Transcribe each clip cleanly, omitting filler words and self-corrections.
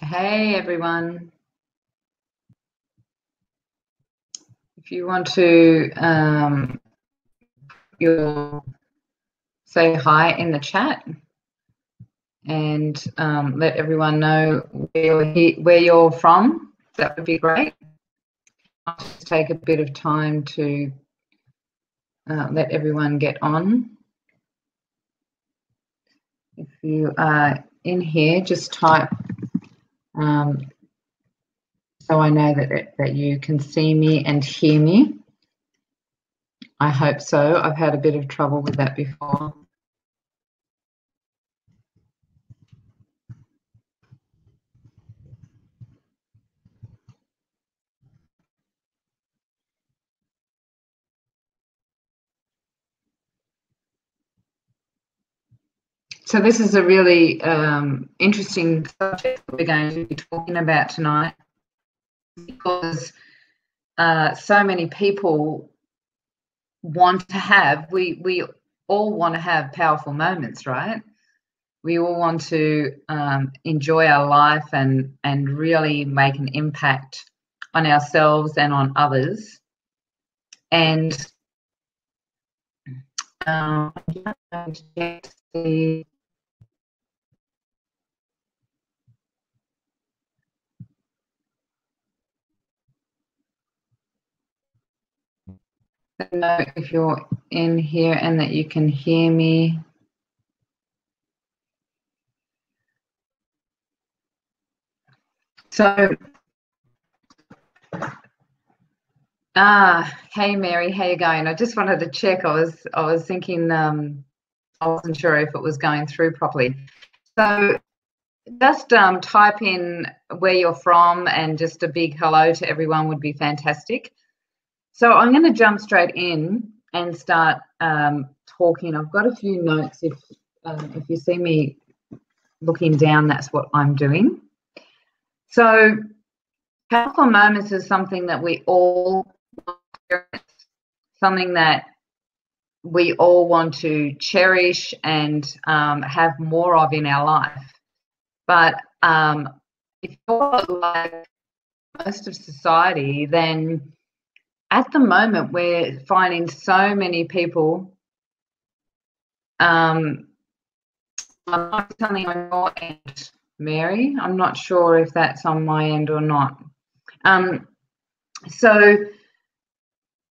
Hey everyone. If you want to you'll say hi in the chat and let everyone know where you're from, that would be great. I'll just take a bit of time to let everyone get on. If you are in here, just type so I know that you can see me and hear me. I hope so. I've had a bit of trouble with that before. So this is a really interesting subject that we're going to be talking about tonight, because so many people want to have, we all want to have powerful moments, right? We all want to enjoy our life and really make an impact on ourselves and on others. And I'm going to check to see. Let me know if you're in here and that you can hear me. So, hey Mary, how you going? I just wanted to check. I was thinking I wasn't sure if it was going through properly. So just type in where you're from and just a big hello to everyone would be fantastic. So I'm going to jump straight in and start talking. I've got a few notes. If you see me looking down, that's what I'm doing. So powerful moments is something that we all experience, something that we all want to cherish and have more of in our life. But if you're like most of society, then at the moment we're finding so many people something on your end, Mary. I'm not sure if that's on my end or not. So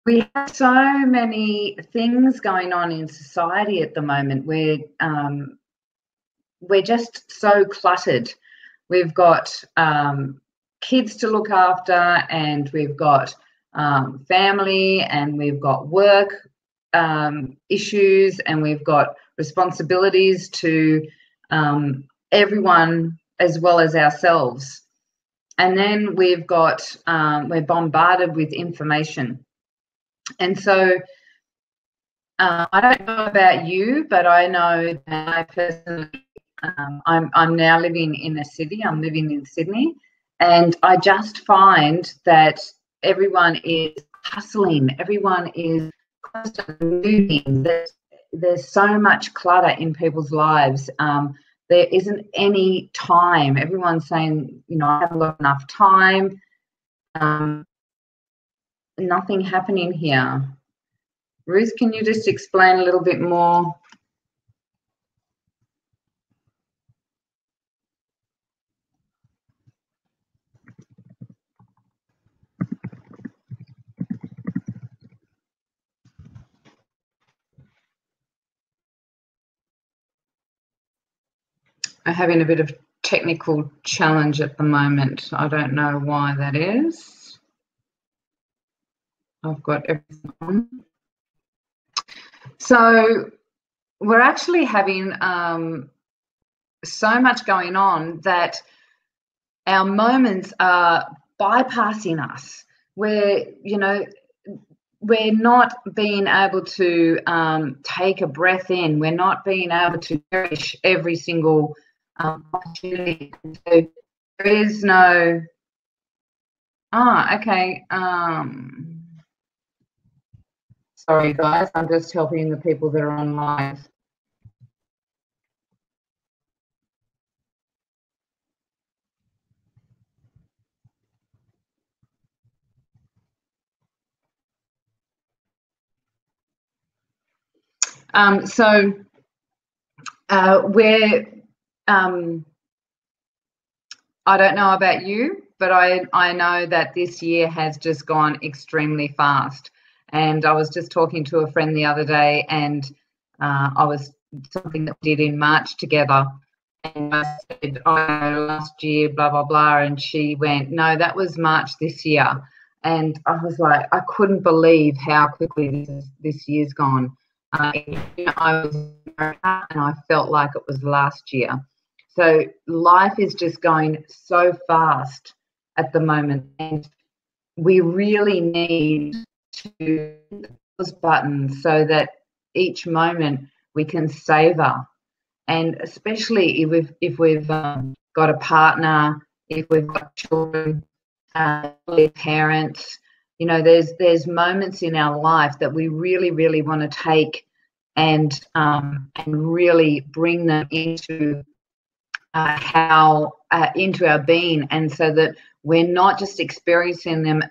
we have so many things going on in society at the moment. We're just so cluttered. We've got kids to look after, and we've got family, and we've got work issues, and we've got responsibilities to everyone as well as ourselves. And then we've got we're bombarded with information. And so I don't know about you, but I know that I personally, I'm now living in a city. I'm living in Sydney, and I just find that everyone is hustling. Everyone is constantly moving. There's so much clutter in people's lives. There isn't any time. Everyone's saying, you know, I haven't got enough time. Nothing happening here. Ruth, can you just explain a little bit more? I'm having a bit of technical challenge at the moment. I don't know why that is. I've got everything on. So we're actually having so much going on that our moments are bypassing us. We're not being able to take a breath in. We're not being able to cherish every single opportunity. So there is no. Okay. Sorry, guys. I'm just helping the people that are on live. So we're I don't know about you, but I know that this year has just gone extremely fast. And I was just talking to a friend the other day, and I was something that we did in March together. And I said, oh, last year, blah, blah, blah. And she went, no, that was March this year. And I was like, I couldn't believe how quickly this year's gone. I was in America and I felt like it was last year. So life is just going so fast at the moment, and we really need to hit the pause button so that each moment we can savor. And especially if we've got a partner, if we've got children, parents, you know, there's moments in our life that we really, really want to take and really bring them into into our being, and so that we're not just experiencing them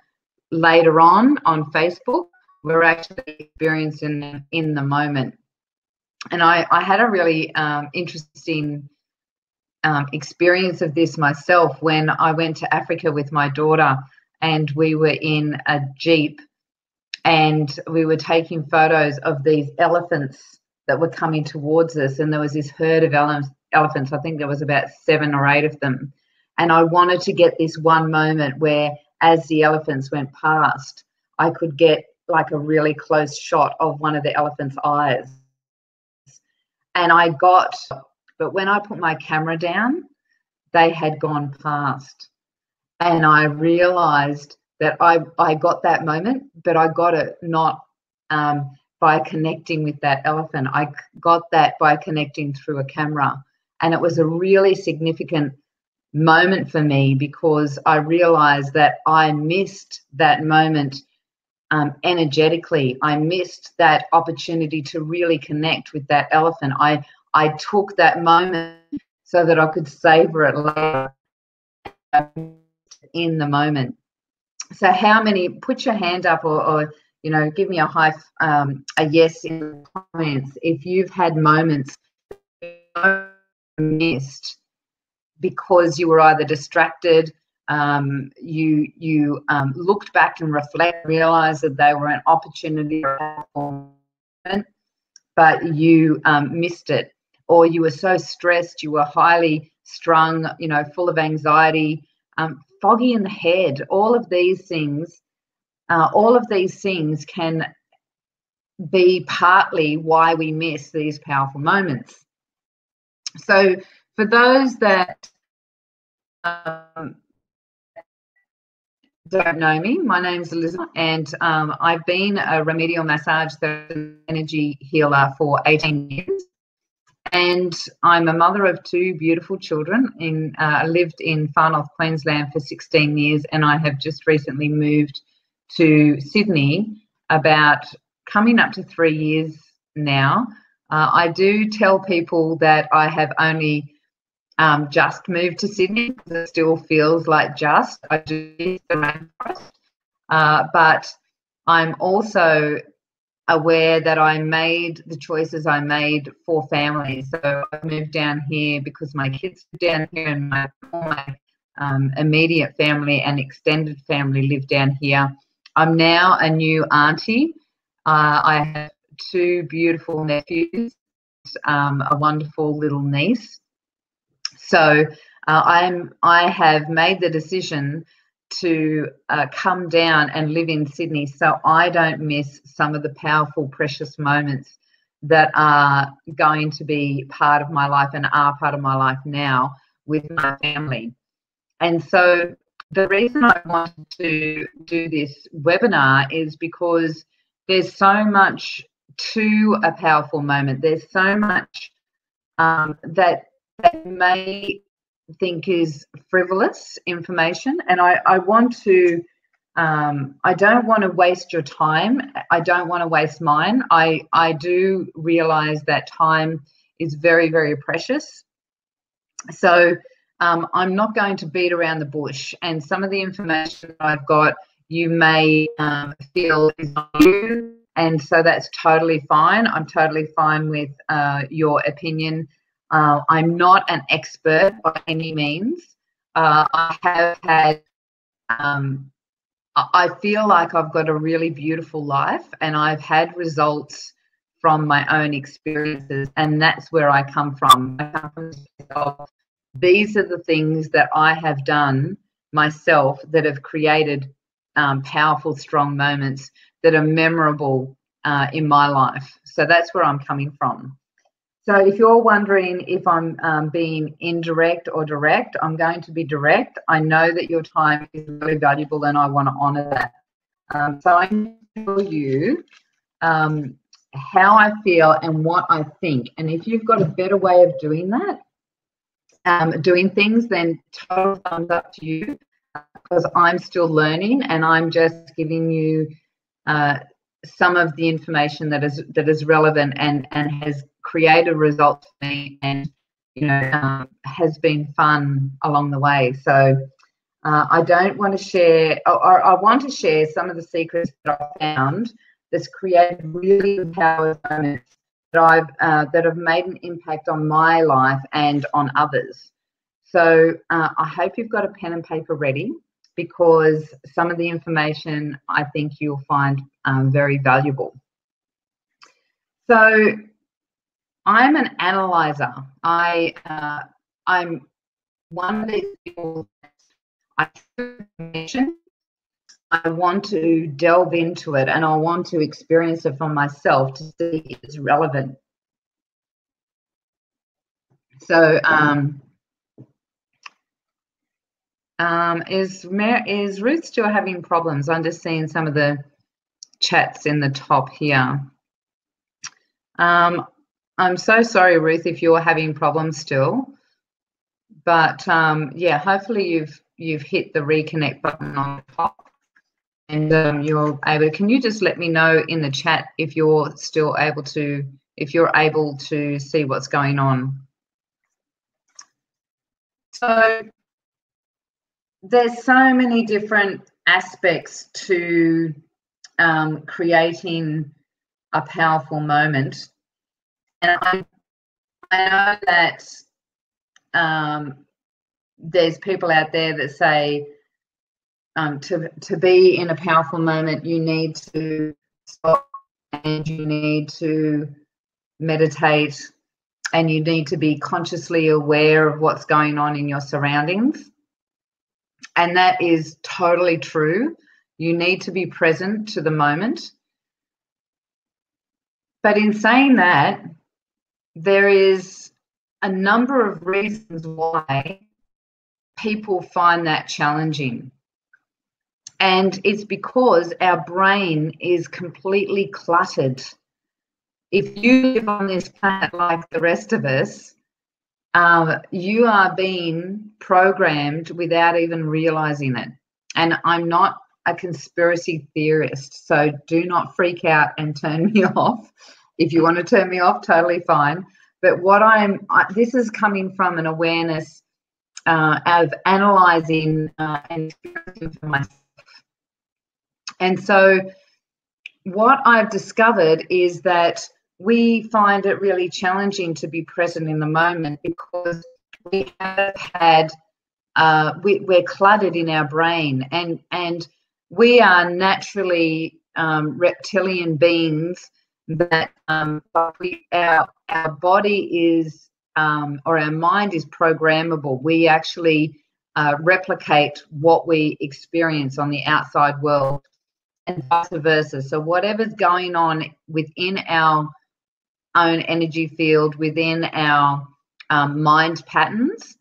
later on Facebook, we're actually experiencing them in the moment. And I had a really interesting experience of this myself when I went to Africa with my daughter, and we were in a Jeep and we were taking photos of these elephants that were coming towards us, and there was this herd of elephants. I think there was about 7 or 8 of them. And I wanted to get this one moment where, as the elephants went past, I could get like a really close shot of one of the elephant's eyes. And but when I put my camera down, they had gone past. And I realized that I got that moment, but I got it not by connecting with that elephant. I got that by connecting through a camera. And it was a really significant moment for me, because I realized that I missed that moment energetically. I missed that opportunity to really connect with that elephant. I took that moment so that I could savor it later in the moment. So how many, put your hand up, or you know, give me a yes in the comments if you've had moments missed because you were either distracted, you looked back and realized that they were an opportunity or a moment, but you missed it, or you were so stressed, you were highly strung, you know, full of anxiety, foggy in the head. All of these things can be partly why we miss these powerful moments. So for those that don't know me, my name's Elizabeth, and I've been a remedial massage therapist and energy healer for 18 years. And I'm a mother of 2 beautiful children. I lived in Far North Queensland for 16 years, and I have just recently moved to Sydney about coming up to 3 years now. I do tell people that I have only just moved to Sydney, because it still feels like just. I do miss the rainforest, but I'm also aware that I made the choices I made for family. So I moved down here because my kids live down here, and all my immediate family and extended family live down here. I'm now a new auntie. I have 2 beautiful nephews, a wonderful little niece. So I have made the decision to come down and live in Sydney, so I don't miss some of the powerful, precious moments that are going to be part of my life and are part of my life now with my family. And so the reason I wanted to do this webinar is because there's so much to a powerful moment. There's so much that may think is frivolous information, and I want to I don't want to waste your time. I don't want to waste mine. I do realize that time is very, very precious. So I'm not going to beat around the bush, and some of the information I've got, you may feel is not you, And so that's totally fine. I'm totally fine with your opinion. I'm not an expert by any means. I have had, I feel like I've got a really beautiful life, and I've had results from my own experiences, and that's where I come from. I come from myself. These are the things that I have done myself that have created powerful, strong moments that are memorable in my life. So that's where I'm coming from. So if you're wondering if I'm being indirect or direct, I'm going to be direct. I know that your time is really valuable, and I want to honour that. So I'm going to tell you how I feel and what I think. And if you've got a better way of doing that, doing things, then total thumbs up to you, because I'm still learning, and I'm just giving you some of the information that is relevant and has created results for me, and has been fun along the way. So I don't want to share, or I want to share some of the secrets that I found that's created really empowered moments that have made an impact on my life and on others. So I hope you've got a pen and paper ready, because some of the information I think you'll find very valuable. So I'm an analyzer. I'm one of these people. I want to delve into it, and I want to experience it for myself to see if it's relevant. So is Ruth still having problems? I'm just seeing some of the chats in the top here. I'm so sorry, Ruth, if you're having problems still. But yeah, hopefully you've hit the reconnect button on the top, and you're able. Can you just let me know in the chat if you're still able to, if you're able to see what's going on? So there's so many different aspects to creating a powerful moment, and I know that there's people out there that say to be in a powerful moment, you need to stop, and you need to meditate, and you need to be consciously aware of what's going on in your surroundings. And that is totally true. You need to be present to the moment. But in saying that, there is a number of reasons why people find that challenging. And it's because our brain is completely cluttered. If you live on this planet like the rest of us, you are being programmed without even realizing it. And I'm not a conspiracy theorist, so do not freak out and turn me off. If you want to turn me off, totally fine. But what this is coming from an awareness of analyzing and experiencing for myself. And so what I've discovered is that we find it really challenging to be present in the moment, because we have had, we're cluttered in our brain, and we are naturally reptilian beings that our body is, or our mind is programmable. We actually replicate what we experience on the outside world, and vice versa. So whatever's going on within our own energy field, within our mind patterns,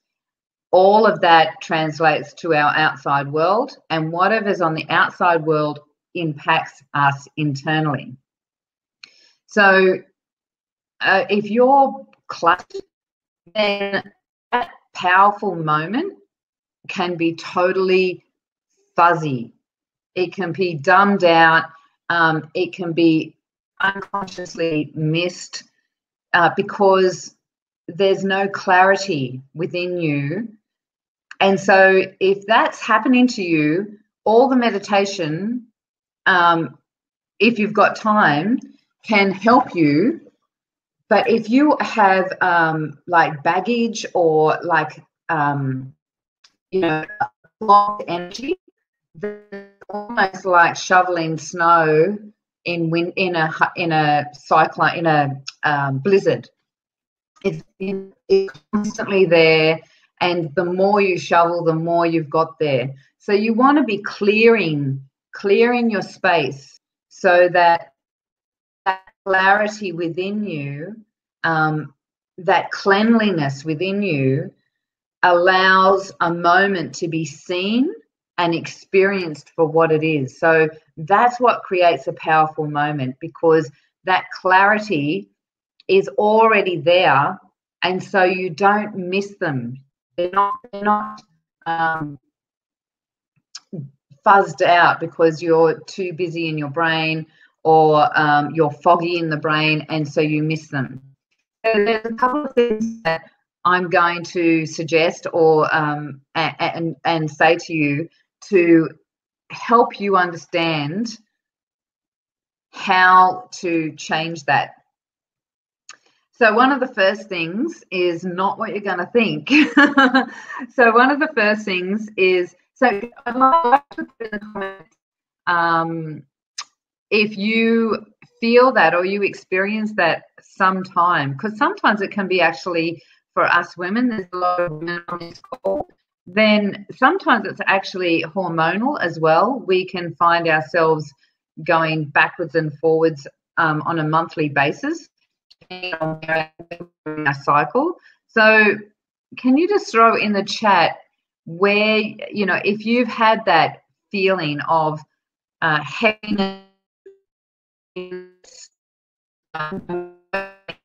all of that translates to our outside world, and whatever's on the outside world impacts us internally. So if you're cluttered, then that powerful moment can be totally fuzzy. It can be dumbed out. It can be unconsciously missed because there's no clarity within you. And so if that's happening to you, all the meditation if you've got time, can help you. But if you have like baggage or like blocked energy, it's almost like shoveling snow in a cyclone, in a blizzard. It's constantly there, and the more you shovel, the more you've got there. So you want to be clearing your space so that clarity within you, that cleanliness within you, allows a moment to be seen and experienced for what it is. So that's what creates a powerful moment, because that clarity is already there, and so you don't miss them. They're not fuzzed out because you're too busy in your brain, or you're foggy in the brain, and so you miss them. So there's a couple of things that I'm going to suggest or and say to you to help you understand how to change that. So one of the first things is not what you're going to think. So one of the first things is, so I'd like to put in the comments if you feel that or you experience that sometime, because sometimes it can be actually, for us women, there's a lot of women on this call, then sometimes it's actually hormonal as well. We can find ourselves going backwards and forwards on a monthly basis in our cycle. So can you just throw in the chat where, if you've had that feeling of heaviness,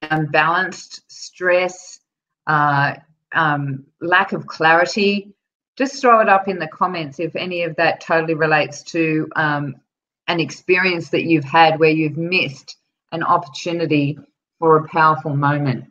unbalanced stress, lack of clarity, just throw it up in the comments if any of that totally relates to an experience that you've had where you've missed an opportunity for a powerful moment.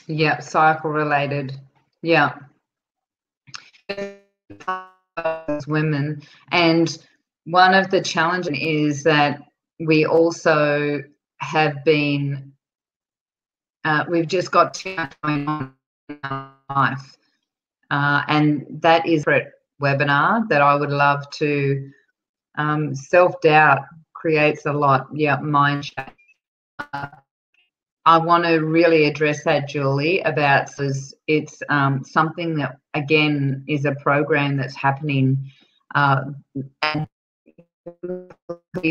Yeah, cycle related. Yeah. As women, and one of the challenges is that we also have been we've just got too much going on in our life, and that is a webinar that I would love to. Self-doubt creates a lot. Yeah, mind shape. I want to really address that, Julie, about it's something that, again, is a program that's happening, and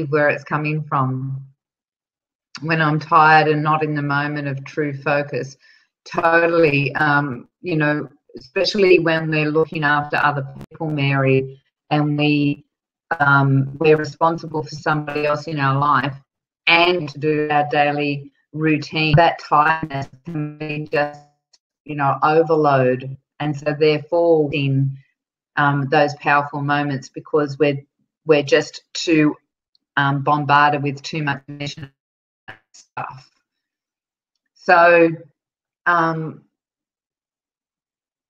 where it's coming from. When I'm tired and not in the moment of true focus, totally, especially when we're looking after other people, Mary, and we're responsible for somebody else in our life and to do our daily routine, that tiredness can be just, overload. And so therefore in those powerful moments, because we're just too bombarded with too much information and stuff. So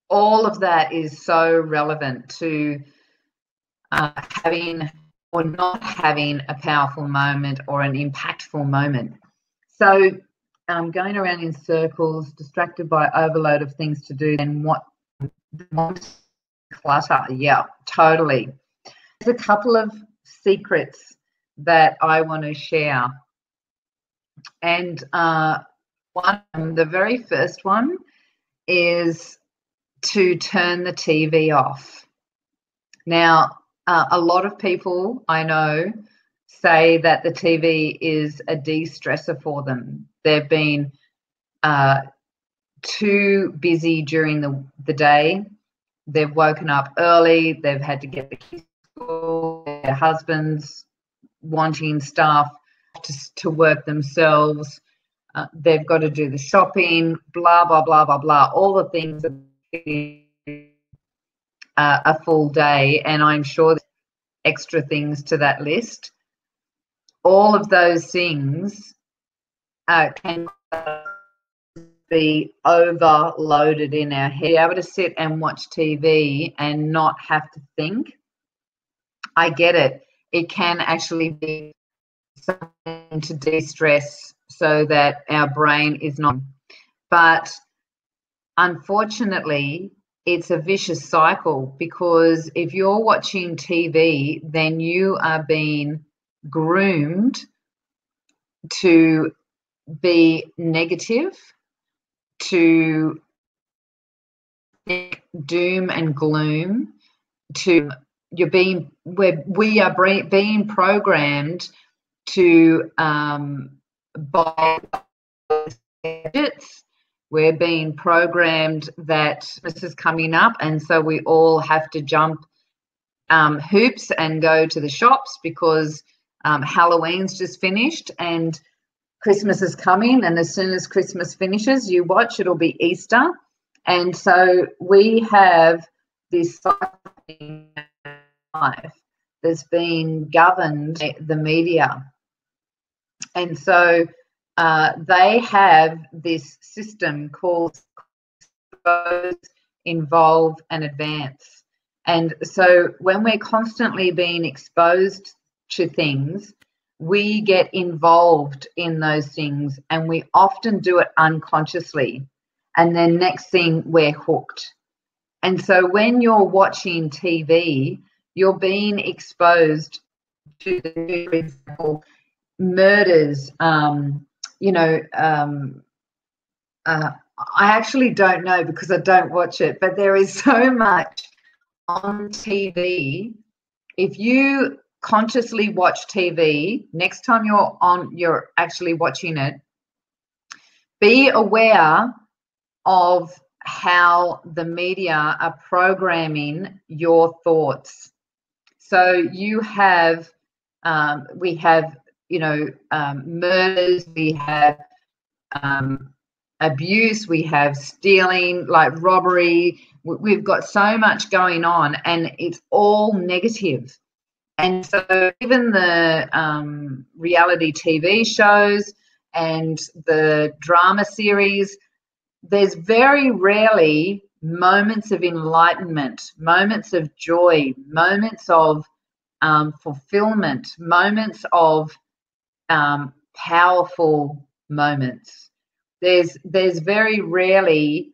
all of that is so relevant to having or not having a powerful moment or an impactful moment. So going around in circles, distracted by overload of things to do, and what clutter. Yeah, totally. There's a couple of secrets that I want to share. And the very first one is to turn the TV off. Now, a lot of people I know say that the TV is a de-stressor for them. They've been too busy during the day. They've woken up early. They've had to get the kids to school, their husbands, wanting staff to work themselves. They've got to do the shopping, blah, blah, blah, blah, blah, all the things that a full day, and I'm sure there's extra things to that list. All of those things can be overloaded in our head. Be able to sit and watch TV and not have to think. I get it. It can actually be something to de-stress so that our brain is not. But unfortunately, it's a vicious cycle, because if you're watching TV, then you are being groomed to be negative, to think doom and gloom, we are being programmed to buy gadgets. We're being programmed that this is coming up, and so we all have to jump hoops and go to the shops because Halloween's just finished and Christmas is coming, and as soon as Christmas finishes, you watch, it'll be Easter. And so we have this life that's been governed by the media. And so they have this system called Expose, Involve and Advance. And so when we're constantly being exposed to things, we get involved in those things, and we often do it unconsciously. And then next thing, we're hooked. And so when you're watching TV, you're being exposed to, for example, murders. I actually don't know because I don't watch it, but there is so much on TV. If you consciously watch TV, next time you're actually watching it, be aware of how the media are programming your thoughts. So you have, we have, murders, we have abuse, we have stealing, like robbery. We've got so much going on, and it's all negative. And so even the reality TV shows and the drama series, there's very rarely moments of enlightenment, moments of joy, moments of fulfillment, moments of powerful moments. There's very rarely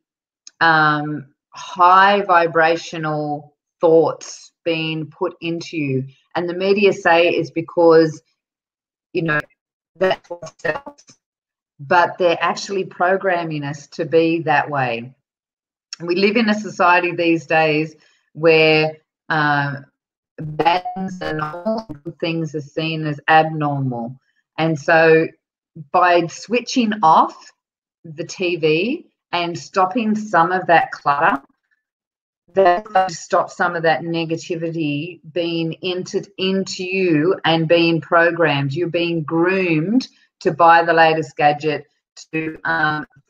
high vibrational thoughts being put into you. And the media say it's because, that's what sells. But they're actually programming us to be that way. We live in a society these days where bad things are normal, good things are seen as abnormal. And so by switching off the TV and stopping some of that clutter, that's going to stop some of that negativity being entered into you and being programmed. You're being groomed to buy the latest gadget, to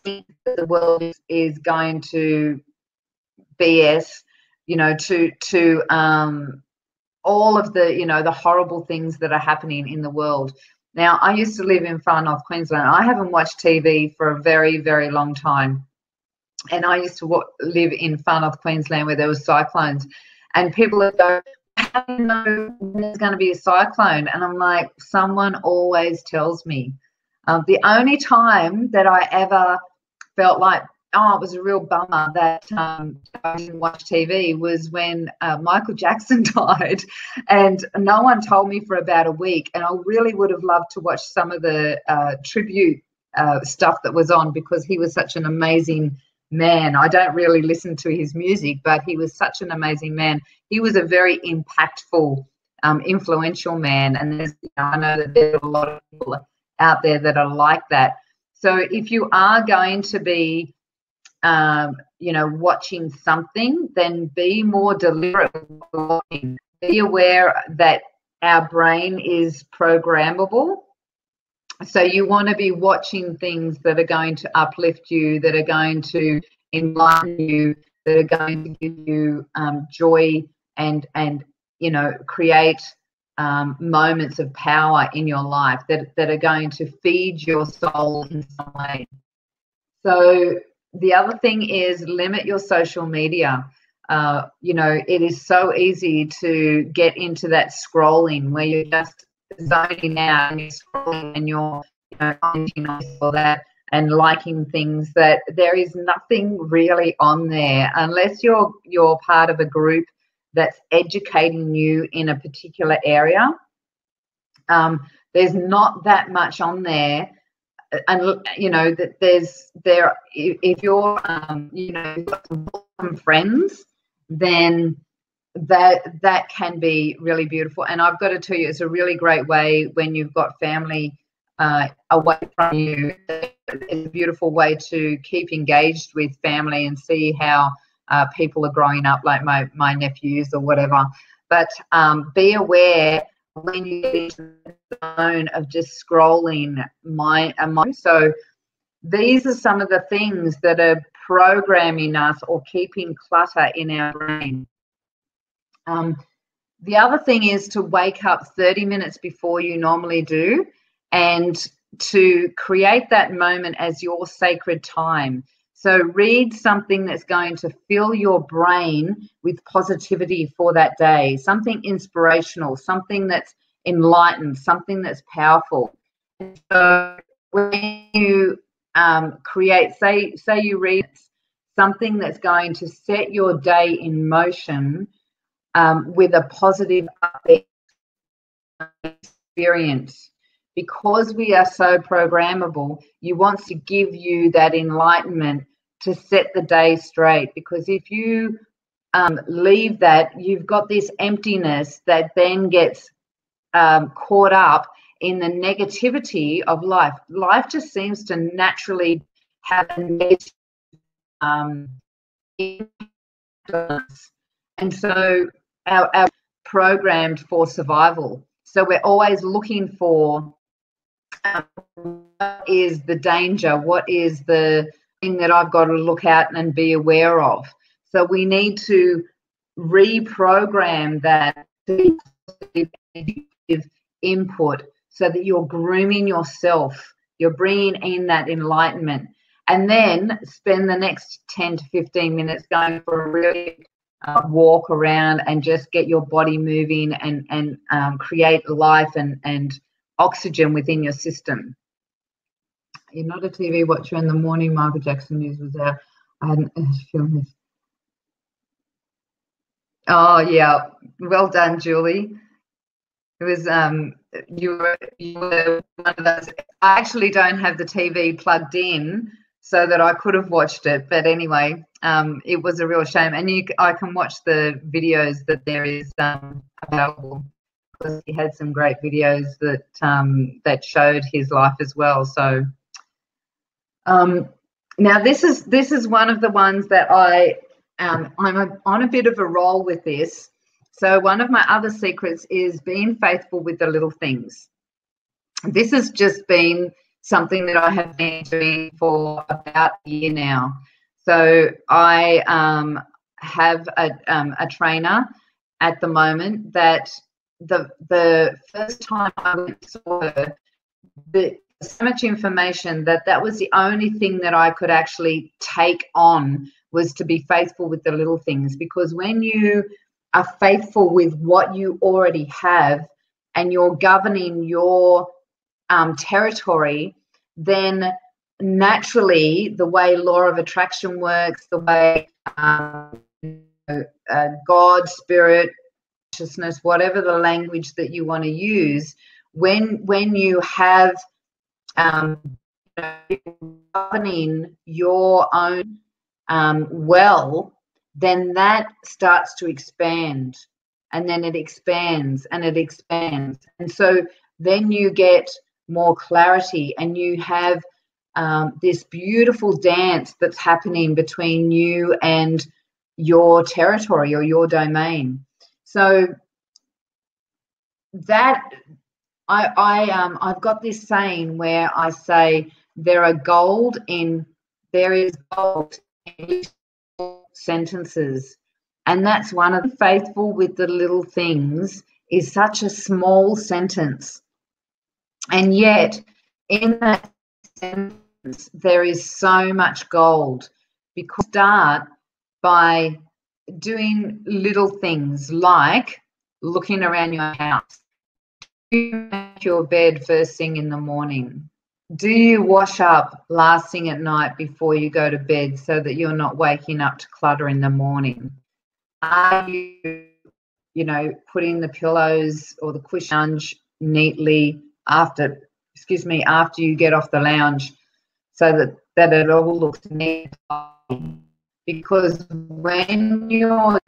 think that the world is going to BS, to all of the, the horrible things that are happening in the world. Now, I used to live in far north Queensland. I haven't watched TV for a very, very long time. And I used to live in far north Queensland where there were cyclones. And people would go, how do you know when there's going to be a cyclone? And I'm like, someone always tells me. The only time that I ever felt like, it was a real bummer that I didn't watch TV was when Michael Jackson died, and no one told me for about a week. And I really would have loved to watch some of the tribute stuff that was on, because he was such an amazing man. I don't really listen to his music, but he was such an amazing man. He was a very impactful, influential man. And I know that there's a lot of people out there that are like that. So if you are going to be watching something, then be more deliberate with watching. Be aware that our brain is programmable. So you want to be watching things that are going to uplift you, that are going to enlighten you, that are going to give you joy and you know, create moments of power in your life that are going to feed your soul in some way. So the other thing is limit your social media. You know, it is so easy to get into that scrolling where you're just zoning out and you're scrolling and you're, you know, commenting on this or that and liking things that there is nothing really on there unless you're part of a group that's educating you in a particular area. There's not that much on there. And you know that if you're you know, you've got some friends, then that can be really beautiful. And I've got to tell you, it's a really great way when you've got family away from you. It's a beautiful way to keep engaged with family and see how people are growing up, like my nephews or whatever. But be aware when you get into the zone of just scrolling so these are some of the things that are programming us or keeping clutter in our brain. The other thing is to wake up 30 minutes before you normally do and to create that moment as your sacred time. So read something that's going to fill your brain with positivity for that day, something inspirational, something that's enlightened, something that's powerful. And so when you create, say you read something that's going to set your day in motion with a positive experience. Because we are so programmable, you want to give you that enlightenment to set the day straight. Because if you leave that, you've got this emptiness that then gets caught up in the negativity of life. Life just seems to naturally have a negative influence. And so our programmed for survival. So we're always looking for what is the danger, what is the thing that I've got to look at and be aware of. So we need to reprogram that input so that you're grooming yourself, you're bringing in that enlightenment, and then spend the next 10 to 15 minutes going for a really walk around and just get your body moving and create life and oxygen within your system. You're not a TV watcher in the morning. Michael Jackson news was out. I hadn't filmed this. Oh yeah, well done, Julie. It was you were one of those. I actually don't have the TV plugged in so that I could have watched it, but anyway, it was a real shame. And I can watch the videos that there is available, because he had some great videos that that showed his life as well. So now this is one of the ones that I'm on a bit of a roll with this. So one of my other secrets is being faithful with the little things. This has just been something that I have been doing for about a year now. So I have a trainer at the moment that the first time I went and saw her, so much information that was the only thing that I could actually take on, was to be faithful with the little things. Because when you are faithful with what you already have and you're governing your territory, then naturally the way law of attraction works, the way God, spirit, consciousness, whatever the language that you want to use, when you have governing your own then that starts to expand, and then it expands and it expands. And so then you get more clarity, and you have this beautiful dance that's happening between you and your territory or your domain. So that I've got this saying where I say there is gold in sentences, and that's one of the faithful with the little things is such a small sentence, and yet in that sentence there is so much gold, because start by doing little things like looking around your house. Do you make your bed first thing in the morning? Do you wash up last thing at night before you go to bed so that you're not waking up to clutter in the morning? Are you, putting the pillows or the cushions neatly after you get off the lounge so that it all looks neat? Because when you're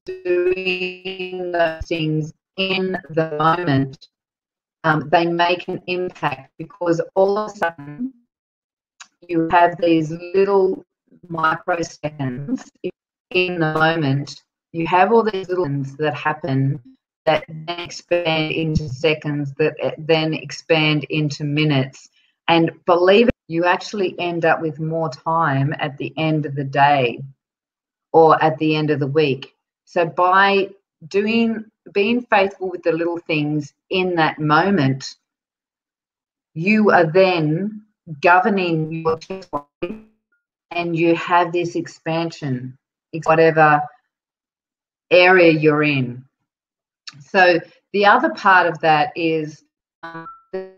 doing those things in the moment, they make an impact, because all of a sudden you have these little microseconds in the moment. You have all these little things that happen that then expand into seconds, that then expand into minutes. And believe it, you actually end up with more time at the end of the day or at the end of the week. So by being faithful with the little things in that moment, you are then governing your territory, and you have this expansion, whatever area you're in. So the other part of that is the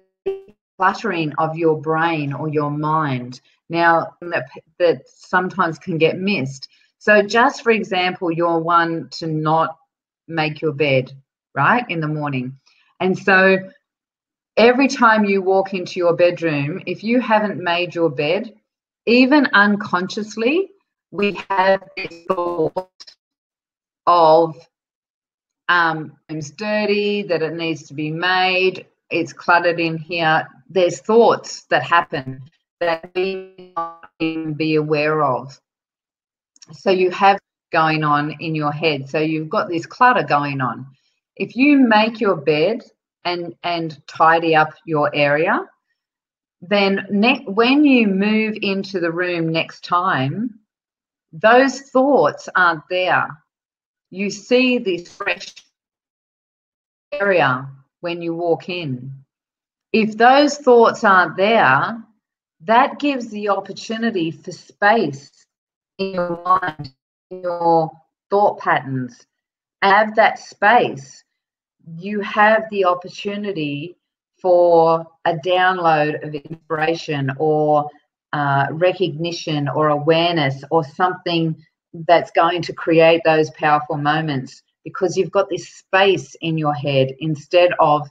cluttering of your brain or your mind. Now, that sometimes can get missed. So just for example, you're one to not make your bed, right, in the morning. And so every time you walk into your bedroom, if you haven't made your bed, even unconsciously, we have this thought of it's dirty, that it needs to be made, it's cluttered in here. There's thoughts that happen that we may not even be aware of. So you have going on in your head. So you've got this clutter going on. If you make your bed and tidy up your area, then when you move into the room next time, those thoughts aren't there. You see this fresh area when you walk in. If those thoughts aren't there, that gives the opportunity for space in your mind, in your thought patterns. Have that space, you have the opportunity for a download of inspiration or recognition or awareness or something that's going to create those powerful moments, because you've got this space in your head instead of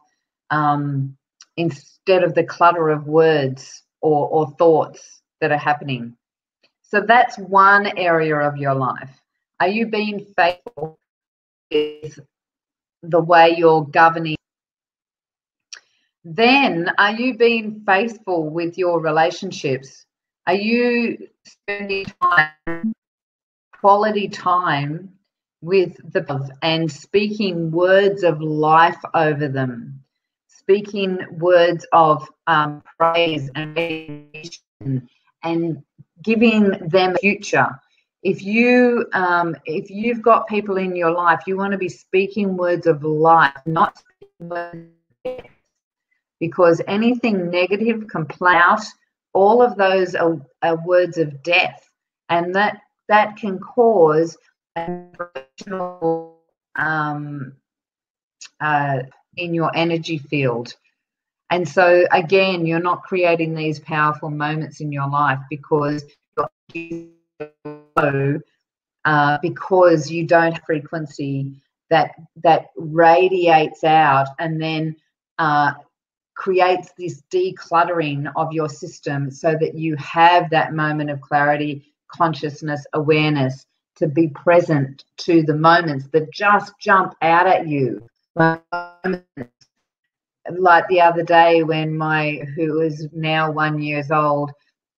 the clutter of words or thoughts that are happening. So that's one area of your life. Are you being faithful with the way you're governing? Then, are you being faithful with your relationships? Are you spending quality time with the love and speaking words of life over them, speaking words of praise and recognition, and giving them a future? If you've got people in your life, you want to be speaking words of life, not speaking words of death, because anything negative can play out. All of those are words of death, and that can cause an emotional in your energy field. And so again, you're not creating these powerful moments in your life because because you don't have frequency that radiates out and then creates this decluttering of your system, so that you have that moment of clarity, consciousness, awareness, to be present to the moments that just jump out at you. Like the other day when who is now 1 year old,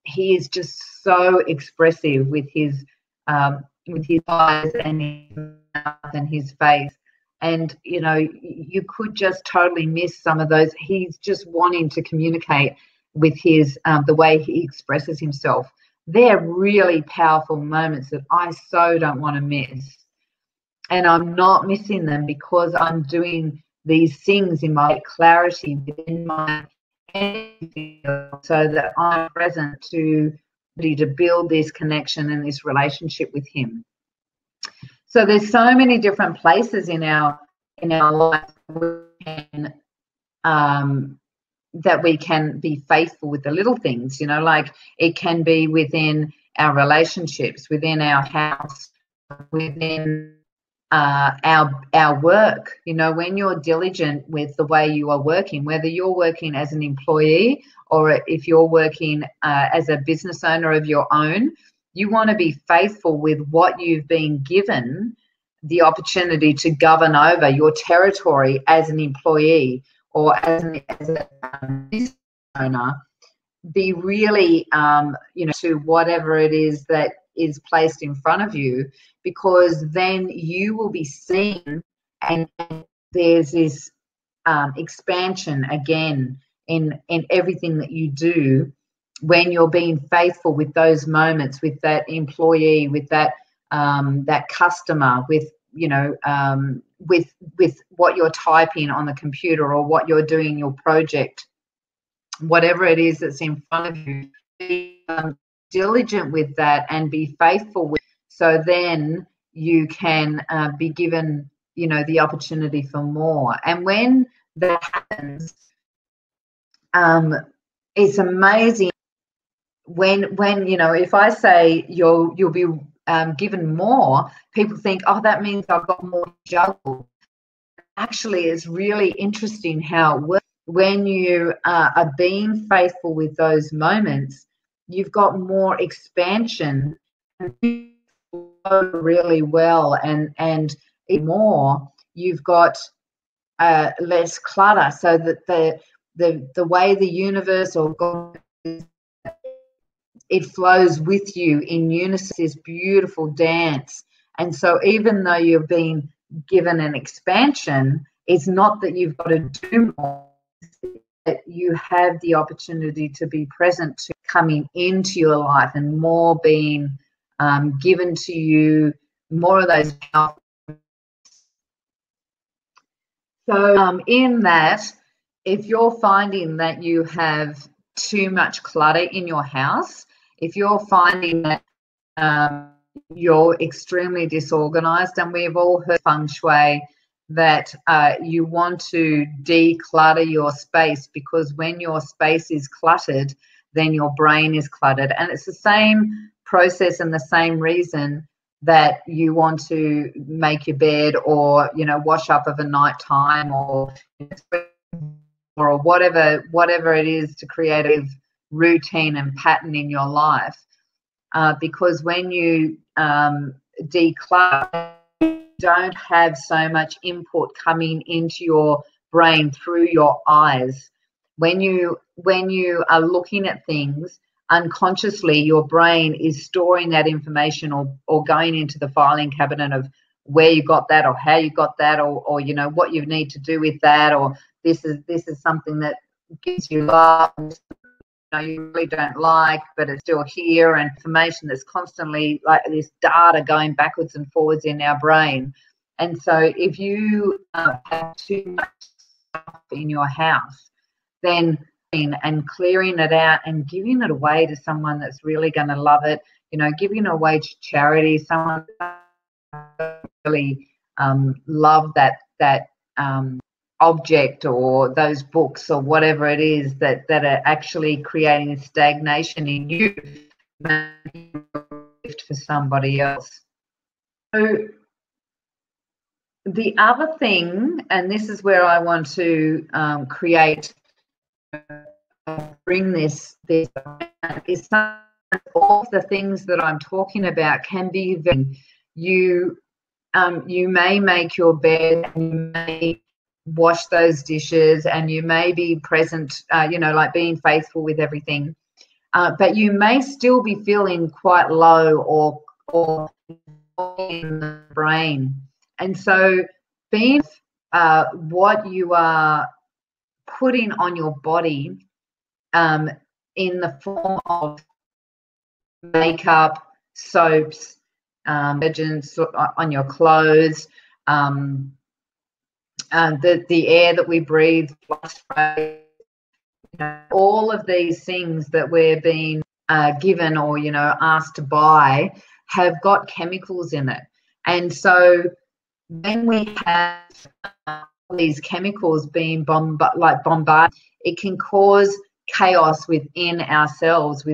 he is just so expressive with his eyes and his mouth and his face. and you know, you could just totally miss some of those. He's just wanting to communicate with his the way he expresses himself. They're really powerful moments that I so don't want to miss, and I'm not missing them because I'm doing these things in my clarity within my energy, so that I'm present to build this connection and this relationship with him. So there's so many different places in our life that we can be faithful with the little things, you know, like it can be within our relationships, within our house, within our work. You know, when you're diligent with the way you are working, whether you're working as an employee or if you're working as a business owner of your own, you want to be faithful with what you've been given the opportunity to govern over your territory as an employee or as a business owner. Be really, you know, to whatever it is that is placed in front of you, because then you will be seen, and there's this expansion again in everything that you do when you're being faithful with those moments, with that employee, with that that customer, with, you know, with what you're typing on the computer or what you're doing your project, whatever it is that's in front of you. Be diligent with that and be faithful with, so then you can be given, you know, the opportunity for more. And when that happens, it's amazing when you know, if I say you'll be given more, people think, oh, that means I've got more to juggle. Actually, it's really interesting how it works. When you are being faithful with those moments, you've got more expansion and really well, and more, you've got less clutter, so that the way the universe or God, it flows with you in unison, this beautiful dance. And so even though you're being given an expansion, it's not that you've got to do more, that you have the opportunity to be present to coming into your life and more being given to you, more of those powerful. So in that, if you're finding that you have too much clutter in your house, if you're finding that you're extremely disorganized, and we've all heard feng shui that you want to declutter your space, because when your space is cluttered, then your brain is cluttered. And it's the same process and the same reason that you want to make your bed, or, you know, wash up of a night time, or whatever it is, to create a routine and pattern in your life. Because when you declutter, you don't have so much input coming into your brain through your eyes. When you are looking at things unconsciously, your brain is storing that information, or going into the filing cabinet of where you got that, or how you got that, or you know, what you need to do with that, or this is something that gives you love, you really don't like, but it's still here, and information that's constantly like this data going backwards and forwards in our brain. And so if you have too much stuff in your house, then and clearing it out and giving it away to someone that's really going to love it, you know, giving it away to charity, someone really love that object or those books or whatever it is that are actually creating a stagnation in you, maybe for somebody else. So the other thing, and this is where I want to bring this is all of the things that I'm talking about can be you may make your bed, and you may wash those dishes, and you may be present, you know, like being faithful with everything, but you may still be feeling quite low or in the brain. And so being what you are putting on your body in the form of makeup, soaps, detergents on your clothes, the air that we breathe, spray, all of these things that we're being given or asked to buy have got chemicals in it. And so when we have these chemicals being bombarded, it can cause chaos within ourselves,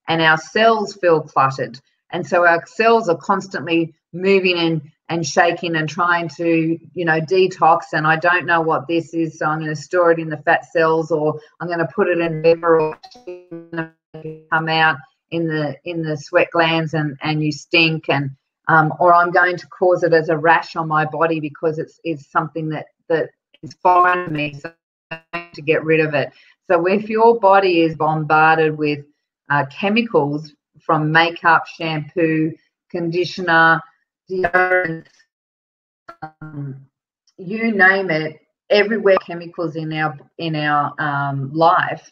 and our cells feel cluttered. And so our cells are constantly moving and shaking and trying to, detox. And I don't know what this is, so I'm going to store it in the fat cells, or I'm going to put it in liver, or come out in the sweat glands, and you stink, and or I'm going to cause it as a rash on my body because it's something that is foreign to me, so I'm going to get rid of it. So if your body is bombarded with chemicals from makeup, shampoo, conditioner, deodorant, you name it, everywhere chemicals in our life,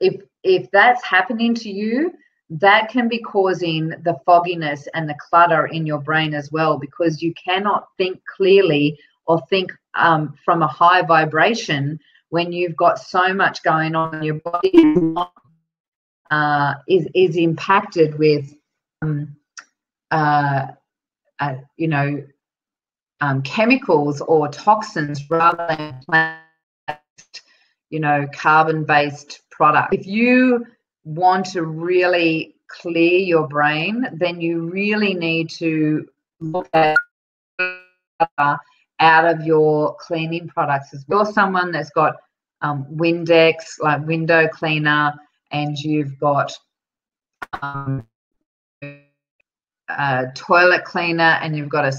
if that's happening to you, that can be causing the fogginess and the clutter in your brain as well, because you cannot think clearly or think from a high vibration when you've got so much going on in your body. Is impacted with chemicals or toxins rather than plant-based, carbon-based products. If you want to really clear your brain, then you really need to look at out of your cleaning products as well. If you're someone that's got Windex, like window cleaner, and you've got toilet cleaner, and you've got a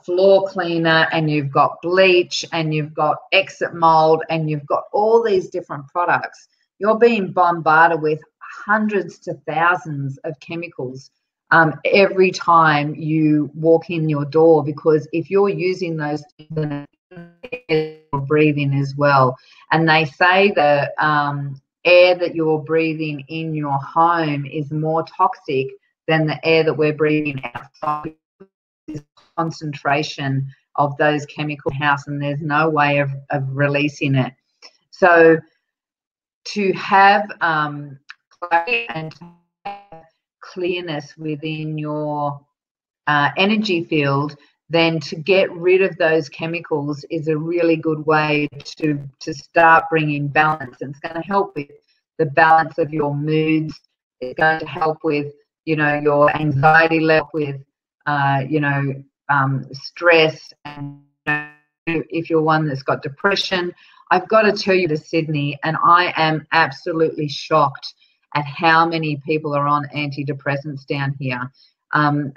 floor cleaner, and you've got bleach, and you've got exit mold, and you've got all these different products, you're being bombarded with hundreds to thousands of chemicals every time you walk in your door, because if you're using those things, you're breathing as well. And they say the air that you're breathing in your home is more toxic than the air that we're breathing outside. Concentration of those chemicals in the house, and there's no way of releasing it. So to have clarity and clearness within your energy field, then to get rid of those chemicals is a really good way to start bringing balance. It's going to help with the balance of your moods. It's going to help with your anxiety level, with stress, and if you're one that's got depression. I've got to tell you, to Sydney, and I am absolutely shocked at how many people are on antidepressants down here. I'm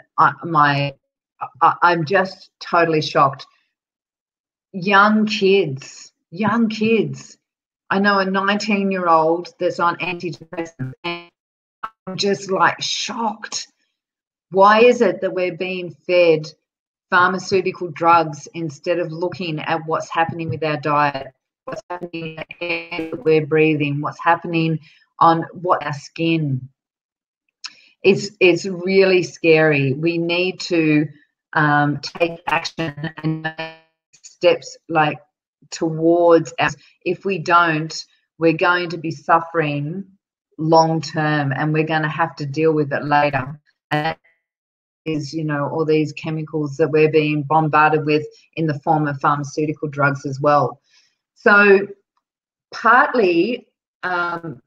just totally shocked. Young kids. I know a 19-year-old that's on antidepressants, and I'm just like shocked. Why is it that we're being fed pharmaceutical drugs instead of looking at what's happening with our diet, what's happening in the air that we're breathing, what's happening on our skin? It's really scary. We need to take action and make steps towards us. If we don't, we're going to be suffering long term, and we're going to have to deal with it later. And that is, all these chemicals that we're being bombarded with in the form of pharmaceutical drugs as well. So partly to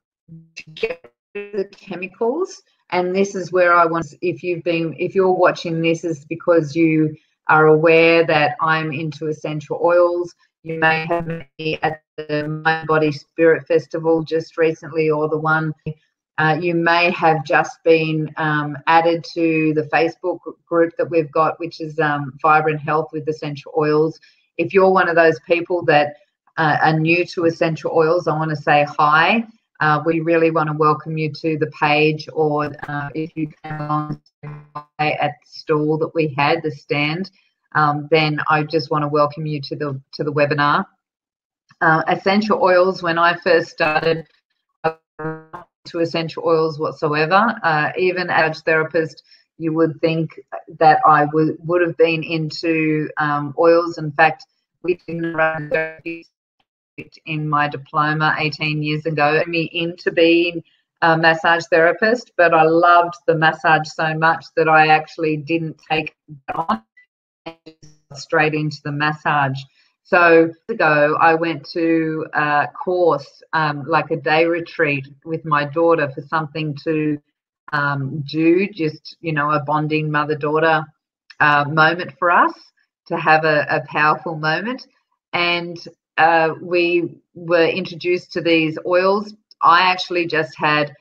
get rid of the chemicals, and this is where I want, if you're watching this, is because you are aware that I'm into essential oils. You may have met me at the Mind Body Spirit Festival just recently, or the one you may have just been added to the Facebook group that we've got, which is Vibrant Health with Essential Oils. If you're one of those people that are new to essential oils, I want to say hi. We really want to welcome you to the page, or if you came along at the stall that we had, the stand. then I just want to welcome you to the webinar. Essential oils, when I first started to essential oils whatsoever, even as a therapist, you would think that I would have been into oils. In fact, we didn't run therapy in my diploma 18 years ago, me into being a massage therapist, but I loved the massage so much that I actually didn't take that on and straight into the massage. So ago, I went to a course, like a day retreat with my daughter for something to do, just, you know, a bonding mother-daughter moment for us to have a powerful moment. And we were introduced to these oils. I actually just had,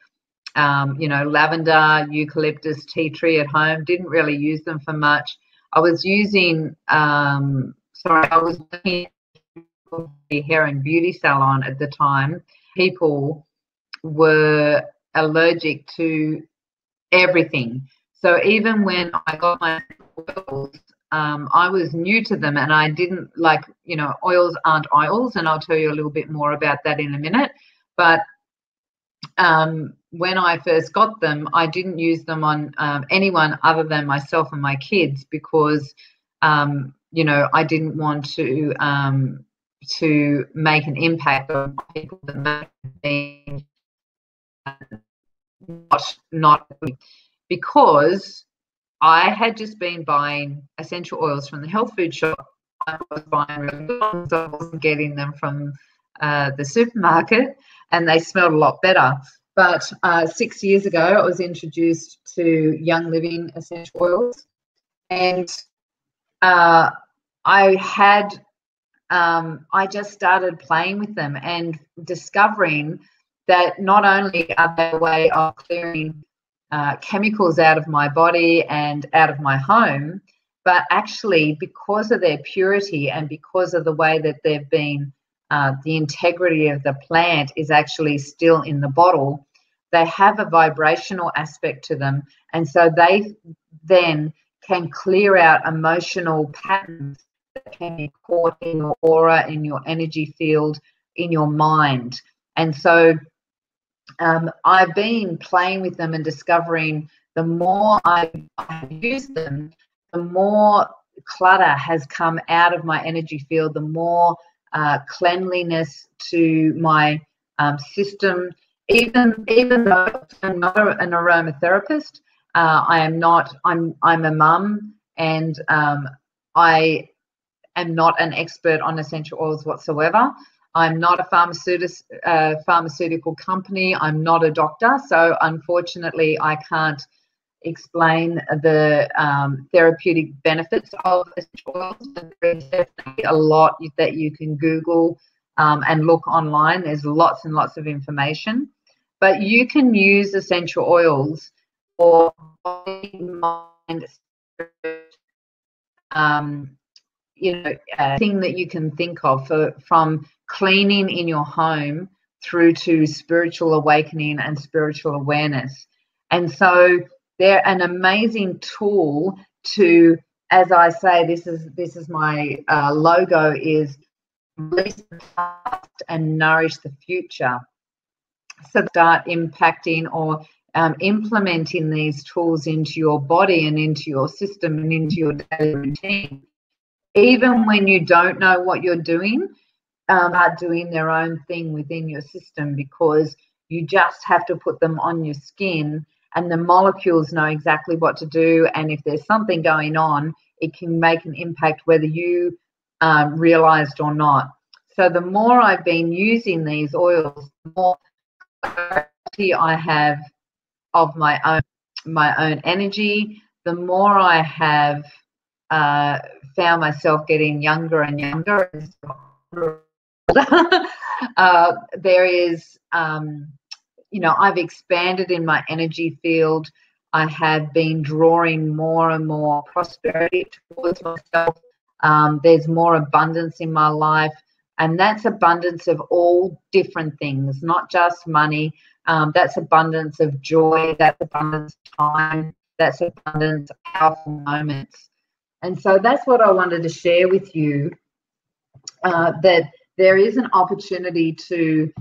you know, lavender, eucalyptus, tea tree at home, didn't really use them for much. I was using, I was working at the hair and beauty salon at the time. People were allergic to everything. So even when I got my oils, I was new to them, and I didn't like, you know, oils aren't oils, and I'll tell you a little bit more about that in a minute. But when I first got them, I didn't use them on anyone other than myself and my kids, because you know, I didn't want to make an impact on people that may have been not because I had just been buying essential oils from the health food shop. I was buying really good ones, so I wasn't getting them from the supermarket, and they smelled a lot better. But 6 years ago, I was introduced to Young Living essential oils, and I just started playing with them and discovering that not only are they a way of clearing chemicals out of my body and out of my home, but actually because of their purity and because of the way that they've been, the integrity of the plant is actually still in the bottle, they have a vibrational aspect to them. And so they then can clear out emotional patterns that can be caught in your aura, in your energy field, in your mind. And so I've been playing with them and discovering the more I use them, the more clutter has come out of my energy field, the more cleanliness to my system. Even though I'm not an aromatherapist, I'm a mum, and I am not an expert on essential oils whatsoever. I'm not a pharmaceutical company. I'm not a doctor. So unfortunately, I can't explain the therapeutic benefits of essential oils. But there is definitely a lot that you can Google and look online. There's lots and lots of information. But you can use essential oils for body, mind, spirit, you know, thing that you can think of, from cleaning in your home through to spiritual awakening and spiritual awareness. And so they're an amazing tool to, as I say, this is my logo, is release the past and nourish the future. So start impacting or implementing these tools into your body and into your system and into your daily routine. Even when you don't know what you're doing, are doing their own thing within your system, because you just have to put them on your skin and the molecules know exactly what to do. And if there's something going on, it can make an impact whether you realized or not. So the more I've been using these oils, the more clarity I have of my own energy, the more I have found myself getting younger and younger. There is, you know, I've expanded in my energy field. I have been drawing more and more prosperity towards myself. There's more abundance in my life, and that's abundance of all different things, not just money. That's abundance of joy. That's abundance of time. That's abundance of powerful moments. And so that's what I wanted to share with you, that there is an opportunity to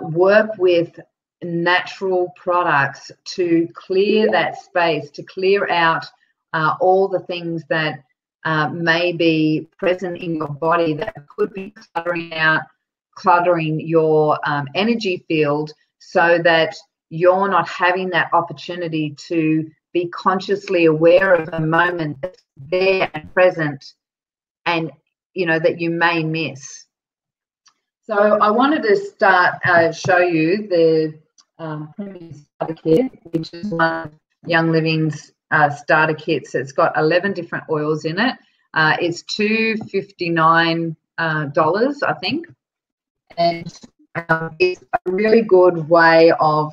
work with natural products to clear that space, to clear out all the things that may be present in your body that could be cluttering your energy field, so that you're not having that opportunity to be consciously aware of a moment that's there and present, and that you may miss. So I wanted to start show you the Premium Starter Kit, which is one of Young Living's starter kits. It's got 11 different oils in it. It's $259, I think, and it's a really good way of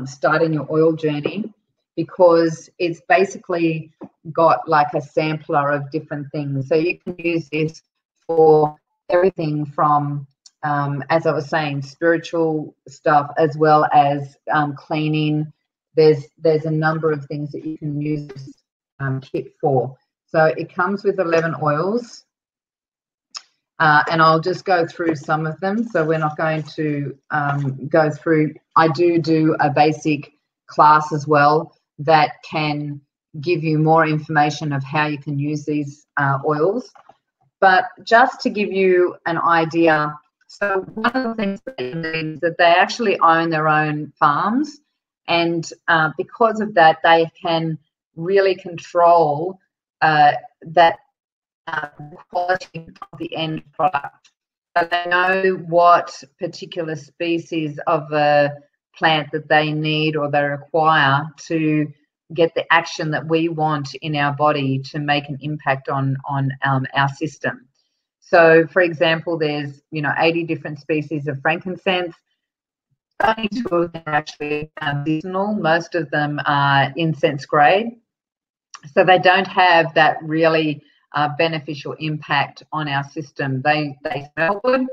starting your oil journey, because it's basically got like a sampler of different things. So you can use this for everything from, as I was saying, spiritual stuff, as well as cleaning. There's a number of things that you can use this kit for. So it comes with 11 oils, and I'll just go through some of them. So we're not going to go through. I do a basic class as well that can give you more information of how you can use these oils. But just to give you an idea, so one of the things is that they actually own their own farms, and because of that, they can really control that quality of the end product. So they know what particular species of a plant that they need or they require to get the action that we want in our body to make an impact on our system. So, for example, there's 80 different species of frankincense. Only 2 of them are actually medicinal. Most of them are incense grade, so they don't have that really beneficial impact on our system. They smell good,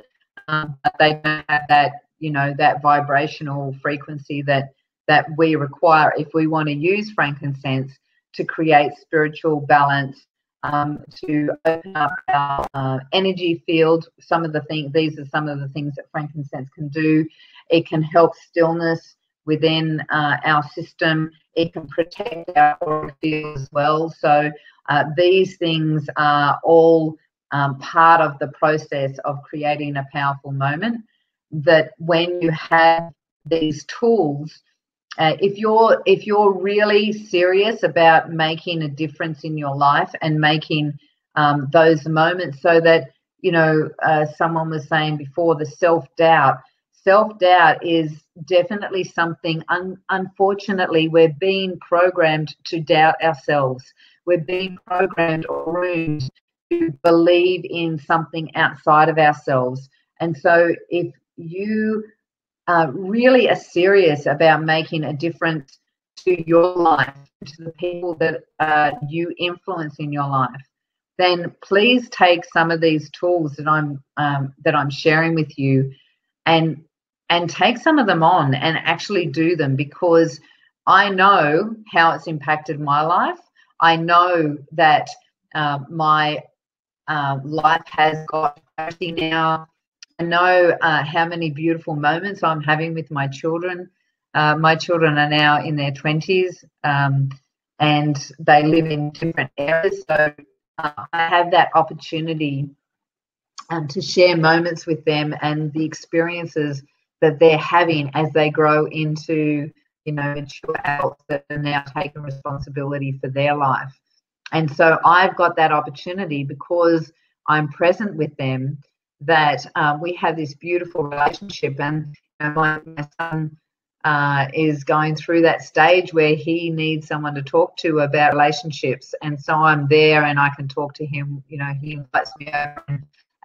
but they don't have that that vibrational frequency that we require if we want to use frankincense to create spiritual balance, to open up our energy field. These are some of the things that frankincense can do. It can help stillness within our system. It can protect our aura field as well. So these things are all part of the process of creating a powerful moment, that when you have these tools, if you're really serious about making a difference in your life and making those moments, so that someone was saying before, the self-doubt is definitely something, unfortunately, we're being programmed to doubt ourselves. We're being programmed or groomed to believe in something outside of ourselves. And so if you really are serious about making a difference to your life, to the people that you influence in your life, then please take some of these tools that I'm sharing with you, and take some of them on and actually do them, because I know how it's impacted my life. I know that my life has got clarity now. I know how many beautiful moments I'm having with my children. My children are now in their 20s, and they live in different areas. So I have that opportunity to share moments with them and the experiences that they're having as they grow into, mature adults that are now taking responsibility for their life. And so I've got that opportunity, because I'm present with them, that we have this beautiful relationship. And my son is going through that stage where he needs someone to talk to about relationships, and so I'm there and I can talk to him. He invites me over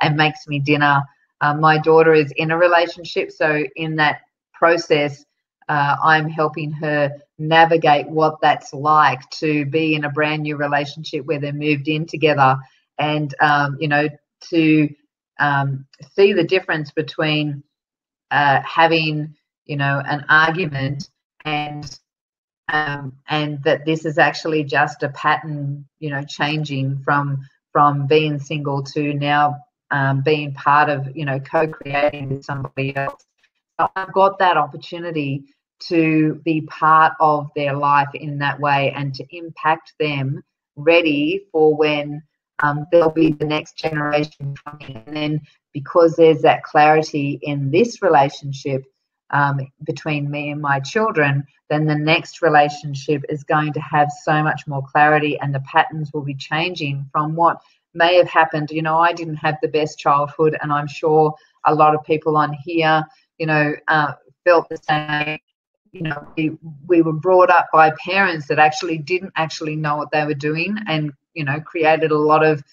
and makes me dinner. My daughter is in a relationship, so in that process, I'm helping her navigate what that's like to be in a brand new relationship where they're moved in together, and to see the difference between having an argument and and that this is actually just a pattern, you know, changing from being single to now being part of, you know, co-creating with somebody else. So I've got that opportunity to be part of their life in that way and to impact them, ready for when there'll be the next generation coming. And then because there's that clarity in this relationship between me and my children, then the next relationship is going to have so much more clarity, and the patterns will be changing from what may have happened. You know, I didn't have the best childhood, and I'm sure a lot of people on here, you know, felt the same. You know, we were brought up by parents that actually didn't actually know what they were doing, and, you know, created a lot of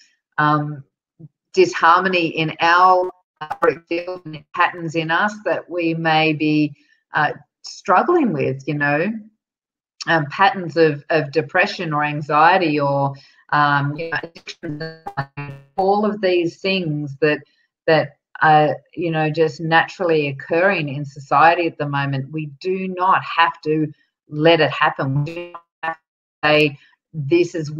disharmony in our patterns in us that we may be struggling with, you know, patterns of depression or anxiety or you know, all of these things that are, you know, just naturally occurring in society at the moment. We do not have to let it happen. We do not have to say this is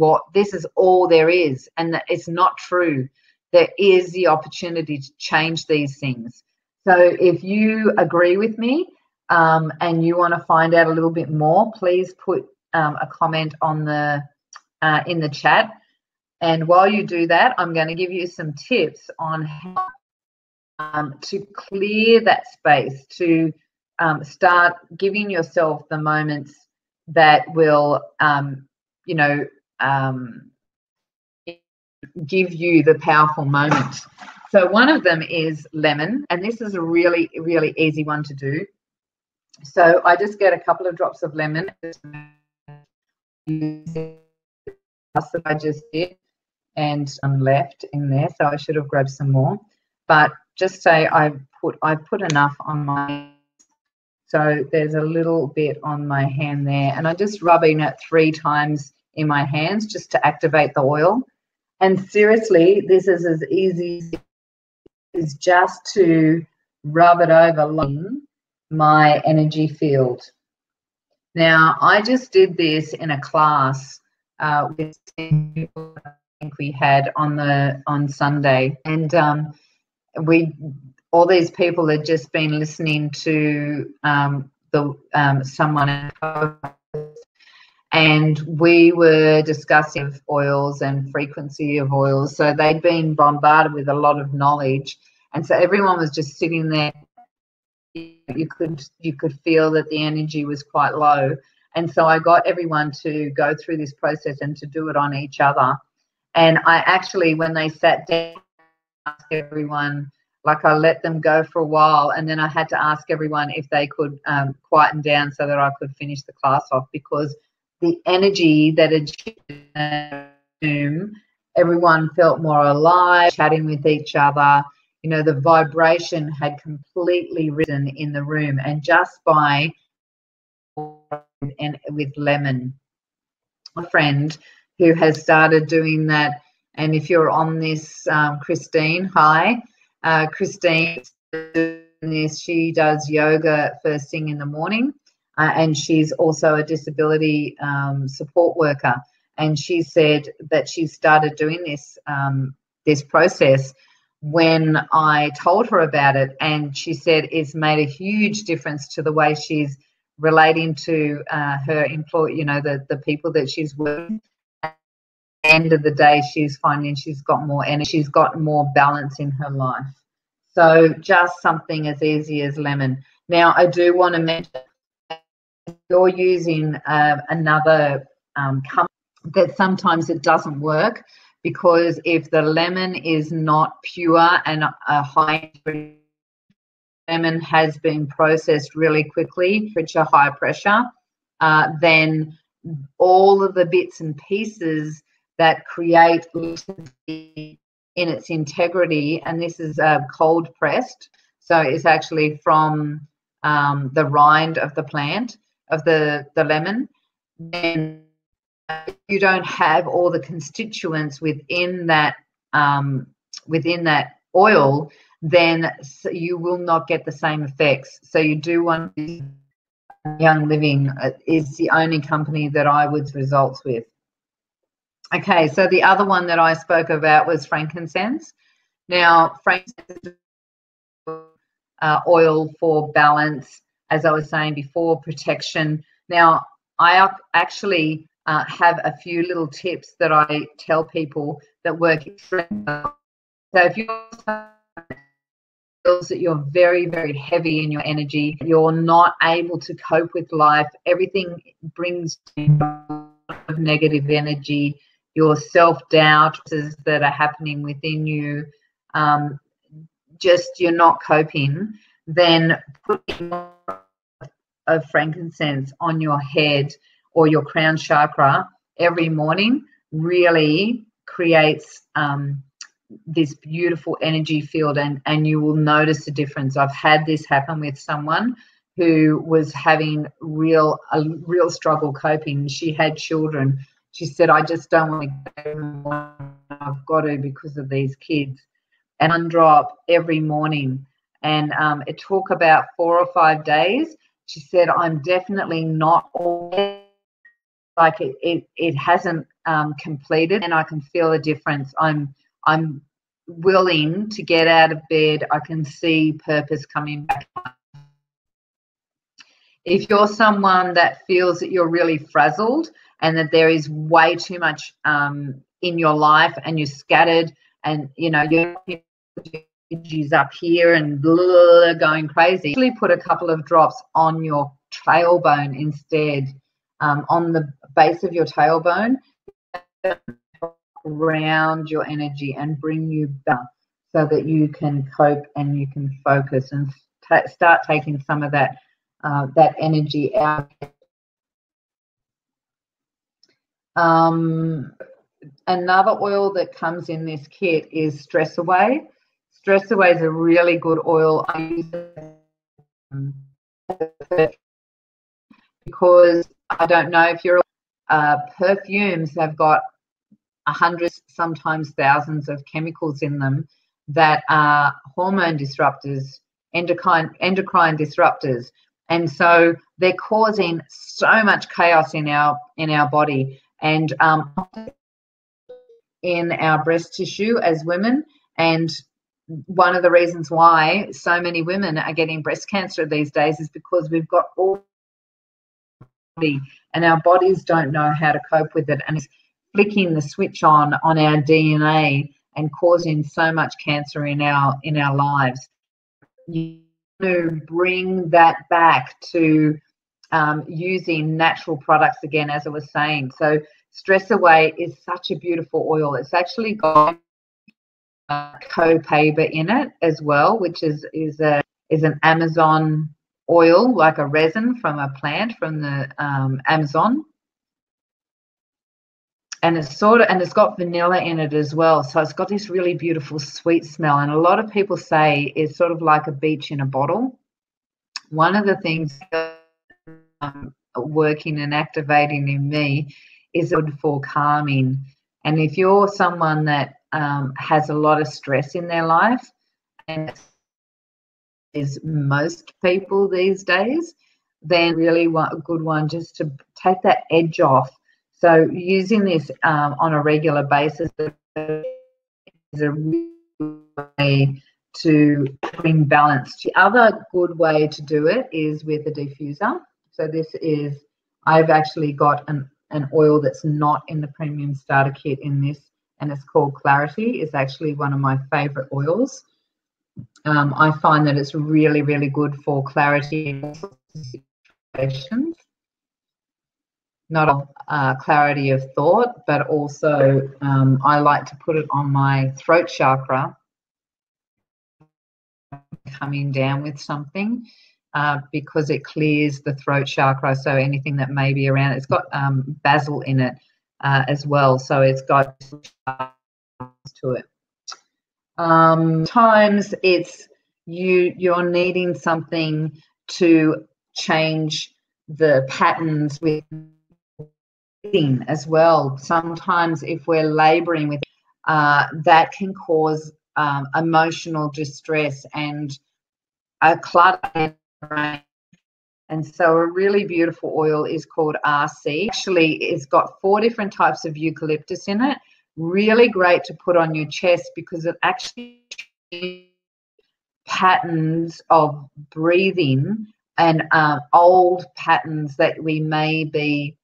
all there is, and that it's not true. There is the opportunity to change these things. So if you agree with me and you want to find out a little bit more, please put a comment on the in the chat. And while you do that, I'm going to give you some tips on how to clear that space, to start giving yourself the moments that will, you know, give you the powerful moments. So one of them is lemon, and this is a really, really easy one to do. So I just get a couple of drops of lemon that I just did, and some left in there, so I should have grabbed some more. But just say I put enough on my, so there's a little bit on my hand there, and I'm just rubbing it 3 times in my hands just to activate the oil. And seriously, this is as easy as just to rub it over my energy field. Now, I just did this in a class with people I think we had on Sunday, and all these people had just been listening to someone, and we were discussing oils and frequency of oils. So they'd been bombarded with a lot of knowledge, and so everyone was just sitting there. You could feel that the energy was quite low, and so I got everyone to go through this process and to do it on each other. And I actually, when they sat down, asked everyone, like, I let them go for a while, and then I had to ask everyone if they could quieten down so that I could finish the class off, because the energy that had shifted in the room, everyone felt more alive, chatting with each other. You know, the vibration had completely risen in the room, and just by and with lemon. A friend who has started doing that, and if you're on this, Christine, hi, Christine, she does yoga first thing in the morning, and she's also a disability support worker, and she said that she started doing this this process when I told her about it, and she said it's made a huge difference to the way she's relating to her employee, you know, the people that she's working. At the end of the day, she's finding she's got more energy, she's got more balance in her life. So just something as easy as lemon. Now, I do want to mention, if you're using another company, that sometimes it doesn't work, because if the lemon is not pure and a high lemon has been processed really quickly, high pressure, then all of the bits and pieces that create in its integrity, and this is cold pressed, so it's actually from the rind of the plant of the lemon, then you don't have all the constituents within that oil, then you will not get the same effects. So you do want to use Young Living is the only company that I would results with. Okay, so the other one that I spoke about was frankincense. Now, frankincense is oil for balance, as I was saying before, protection. Now, I actually have a few little tips that I tell people that work extremely well. So if you feels that you're very, very heavy in your energy, you're not able to cope with life, everything brings negative energy, your self-doubt that are happening within you, just you're not coping, then putting of frankincense on your head or your crown chakra every morning really creates this beautiful energy field, and you will notice a difference. I've had this happen with someone who was having a real struggle coping. She had children. She said, I just don't want to go anymore. I've got to because of these kids. And undrop every morning. And it took about 4 or 5 days. She said, I'm definitely not all like it hasn't completed, and I can feel a difference. I'm willing to get out of bed. I can see purpose coming back. If you're someone that feels that you're really frazzled and that there is way too much in your life and you're scattered and, you know, your energy's up here and blah, going crazy, actually put a couple of drops on your tailbone instead, on the base of your tailbone, around your energy and bring you back so that you can cope and you can focus and start taking some of that that energy out. Another oil that comes in this kit is Stress Away. Stress Away is a really good oil. I use it because I don't know if you're perfumes have got hundreds, sometimes thousands of chemicals in them that are hormone disruptors, endocrine disruptors, and so they're causing so much chaos in our body and in our breast tissue as women. And one of the reasons why so many women are getting breast cancer these days is because we've got all and our bodies don't know how to cope with it, and it's flicking the switch on our DNA and causing so much cancer in our lives. You to bring that back to using natural products again, as I was saying. So Stress Away is such a beautiful oil. It's actually got copaiba in it as well, which is an Amazon oil, like a resin from a plant from the Amazon. And it's got vanilla in it as well. So it's got this really beautiful sweet smell. And a lot of people say it's sort of like a beach in a bottle. One of the things working and activating in me is good for calming. And if you're someone that has a lot of stress in their life, and is most people these days, then really a good one just to take that edge off. So using this on a regular basis is a really good way to bring balance. The other good way to do it is with a diffuser. So this is, I've actually got an oil that's not in the premium starter kit in this, and it's called Clarity. It's actually one of my favorite oils. I find that it's really, really good for clarity situations. Not clarity of thought, but also I like to put it on my throat chakra, coming down with something, because it clears the throat chakra. So anything that may be around, it's got basil in it as well, so it's got to it. Times it's you're needing something to change the patterns with as well. Sometimes if we're laboring with that can cause emotional distress and a clutter in the brain. And so a really beautiful oil is called RC. Actually, it's got 4 different types of eucalyptus in it. Really great to put on your chest because it actually patterns of breathing and old patterns that we may be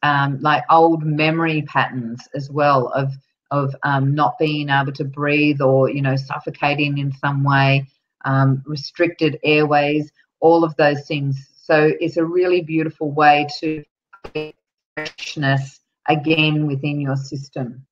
like old memory patterns as well of not being able to breathe, or suffocating in some way, restricted airways, all of those things. So it's a really beautiful way to get freshness again within your system.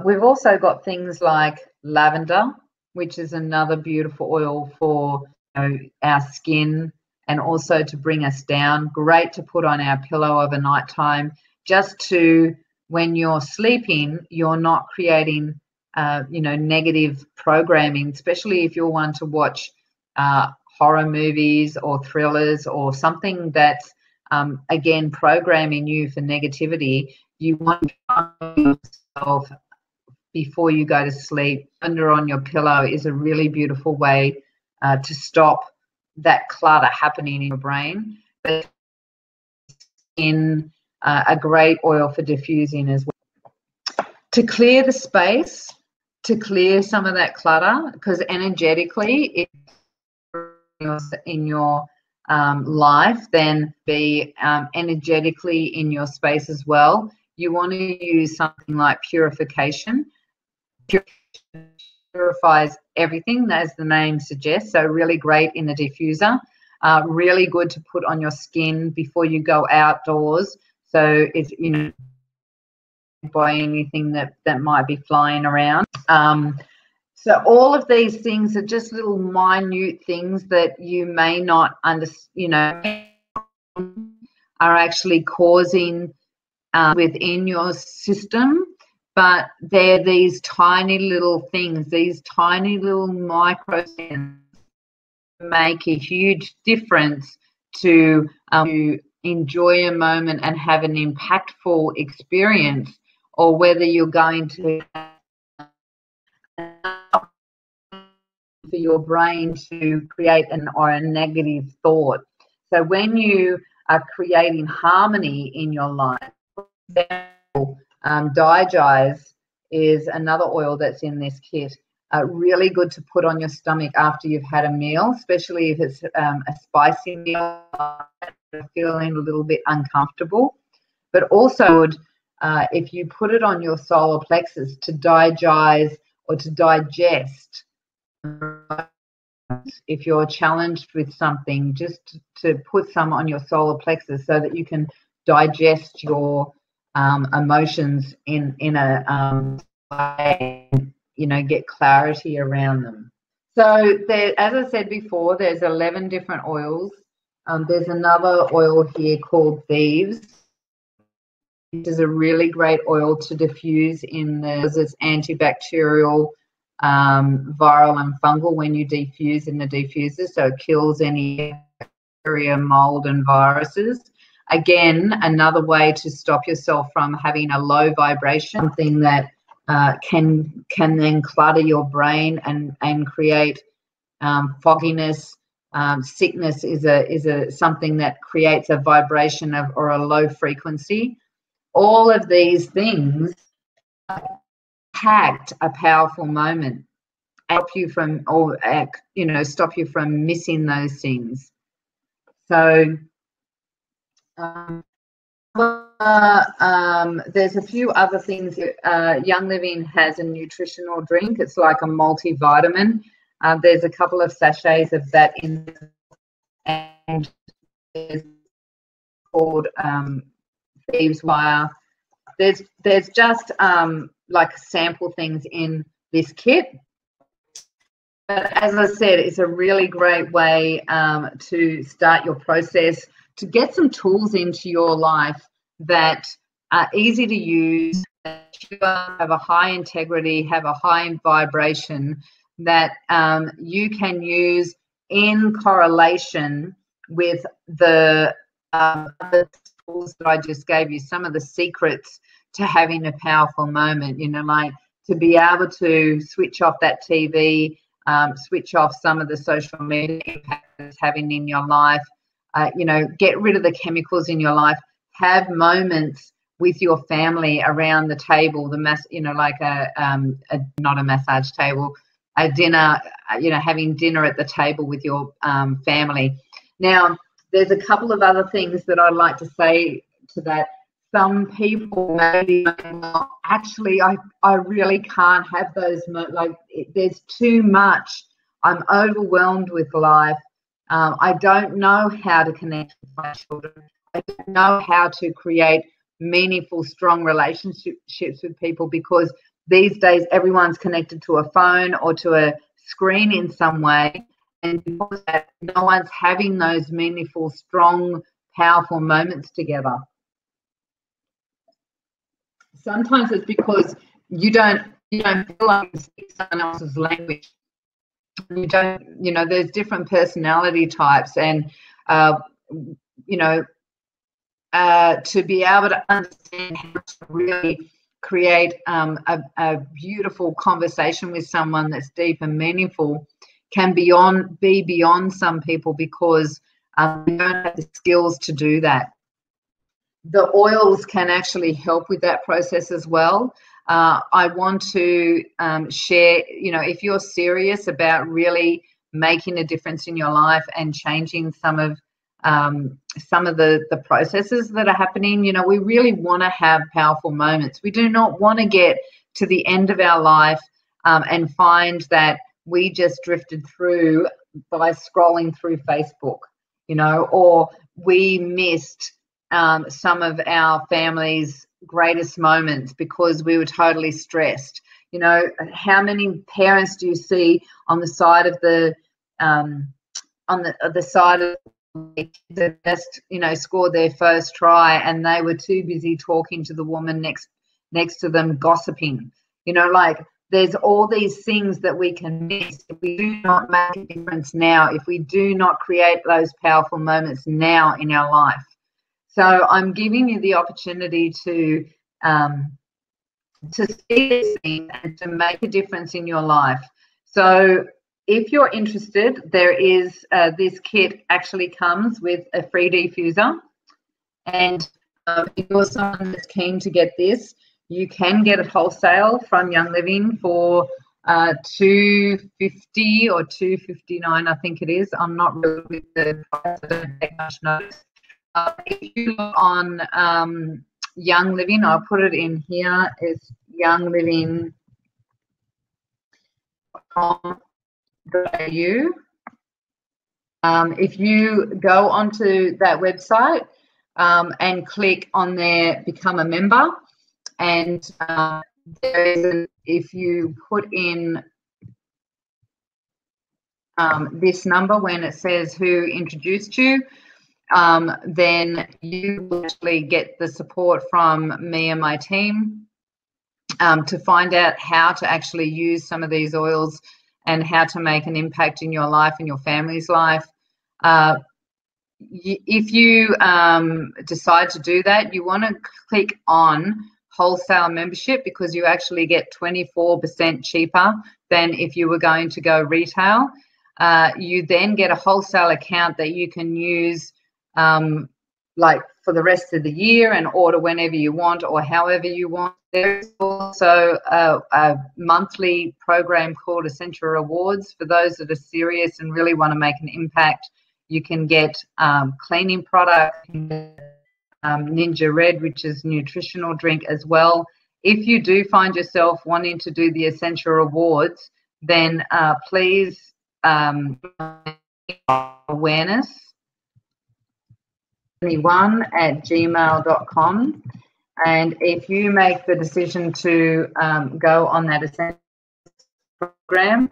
We've also got things like lavender, which is another beautiful oil for our skin and also to bring us down. Great to put on our pillow over night time, just to, when you're sleeping, you're not creating negative programming, especially if you're one to watch horror movies or thrillers or something that's again programming you for negativity. You want to yourself before you go to sleep. Under on your pillow is a really beautiful way to stop that clutter happening in your brain. But in a great oil for diffusing as well, to clear the space, to clear some of that clutter, because energetically in your life, then be energetically in your space as well. You want to use something like purification. Purifies everything, as the name suggests, so really great in a diffuser. Really good to put on your skin before you go outdoors, so if by anything that might be flying around. So all of these things are just little minute things that you may not understand, are actually causing within your system, but they're these tiny little things, these tiny little micro things make a huge difference to enjoy a moment and have an impactful experience, or whether you're going to for your brain to create a negative thought. So when you are creating harmony in your life, Digest is another oil that's in this kit. Really good to put on your stomach after you've had a meal, especially if it's a spicy meal, feeling a little bit uncomfortable. But also, if you put it on your solar plexus to digest or to digest, if you're challenged with something, just to put some on your solar plexus so that you can digest your emotions in a way, get clarity around them. So there, as I said before, there's 11 different oils. There's another oil here called Thieves. This is a really great oil to diffuse it's antibacterial, viral and fungal when you diffuse in the diffuser, so it kills any bacteria, mold and viruses. Again, another way to stop yourself from having a low vibration, something that can then clutter your brain and create fogginess. Sickness is something that creates a vibration or a low frequency. All of these things impact a powerful moment, help you from, stop you from missing those things. So there's a few other things. Young Living has a nutritional drink. It's like a multivitamin. There's a couple of sachets of that in, and it's called Thieves Wire. There's just like sample things in this kit. But as I said, it's a really great way to start your process, to get some tools into your life that are easy to use, that have a high integrity, have a high vibration, that you can use in correlation with the tools that I just gave you, some of the secrets to having a powerful moment, like to be able to switch off that TV, switch off some of the social media impact it's having in your life, you know, get rid of the chemicals in your life. Have moments with your family around the table, you know, like not a massage table, a dinner, you know, having dinner at the table with your family. Now, there's a couple of other things that I'd like to say to that. Some people maybe, well, actually, I really can't have those, like, there's too much. I'm overwhelmed with life. I don't know how to connect with my children. I don't know how to create meaningful, strong relationships with people, because these days everyone's connected to a phone or to a screen in some way, and because of that, no one's having those meaningful, strong, powerful moments together. Sometimes it's because you don't feel like you speak someone else's language. You don't, you know, there's different personality types, and you know, to be able to understand how to really create a beautiful conversation with someone that's deep and meaningful can be beyond some people, because they don't have the skills to do that. The oils can actually help with that process as well. I want to share, you know, if you're serious about really making a difference in your life and changing some of the processes that are happening, you know, we really want to have powerful moments. We do not want to get to the end of our life and find that we just drifted through by scrolling through Facebook, you know, or we missed some of our family's greatest moments because we were totally stressed. You know, how many parents do you see on the side of the side of that just, you know, scored their first try, and they were too busy talking to the woman next to them, gossiping. You know, like, there's all these things that we can miss if we do not make a difference now, if we do not create those powerful moments now in our life. So I'm giving you the opportunity to see these things and to make a difference in your life. So if you're interested, there is this kit actually comes with a free diffuser, and if you're someone that's keen to get this, you can get it wholesale from Young Living for $250 or $259, I think it is. I'm not really with the price, I don't take much notice. If you look on Young Living, I'll put it in here, it's youngliving.com.au. If you go onto that website and click on there, become a member, and there is if you put in this number when it says who introduced you, then you will actually get the support from me and my team to find out how to actually use some of these oils and how to make an impact in your life and your family's life. If you decide to do that, you want to click on wholesale membership, because you actually get 24% cheaper than if you were going to go retail. You then get a wholesale account that you can use like for the rest of the year and order whenever you want or however you want. There's also a monthly program called Essential Rewards for those that are serious and really want to make an impact. You can get cleaning products, Ninja Red, which is nutritional drink as well. If you do find yourself wanting to do the Essential Rewards, then please awareness 21@gmail.com, and if you make the decision to go on that Essential program,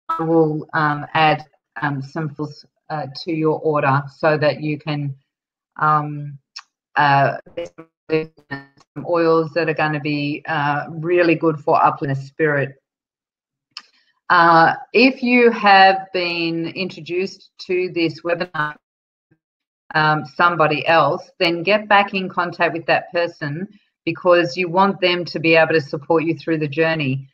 I will add some to your order so that you can some oils that are going to be really good for uplifting the spirit. If you have been introduced to this webinar somebody else, then get back in contact with that person, because you want them to be able to support you through the journey.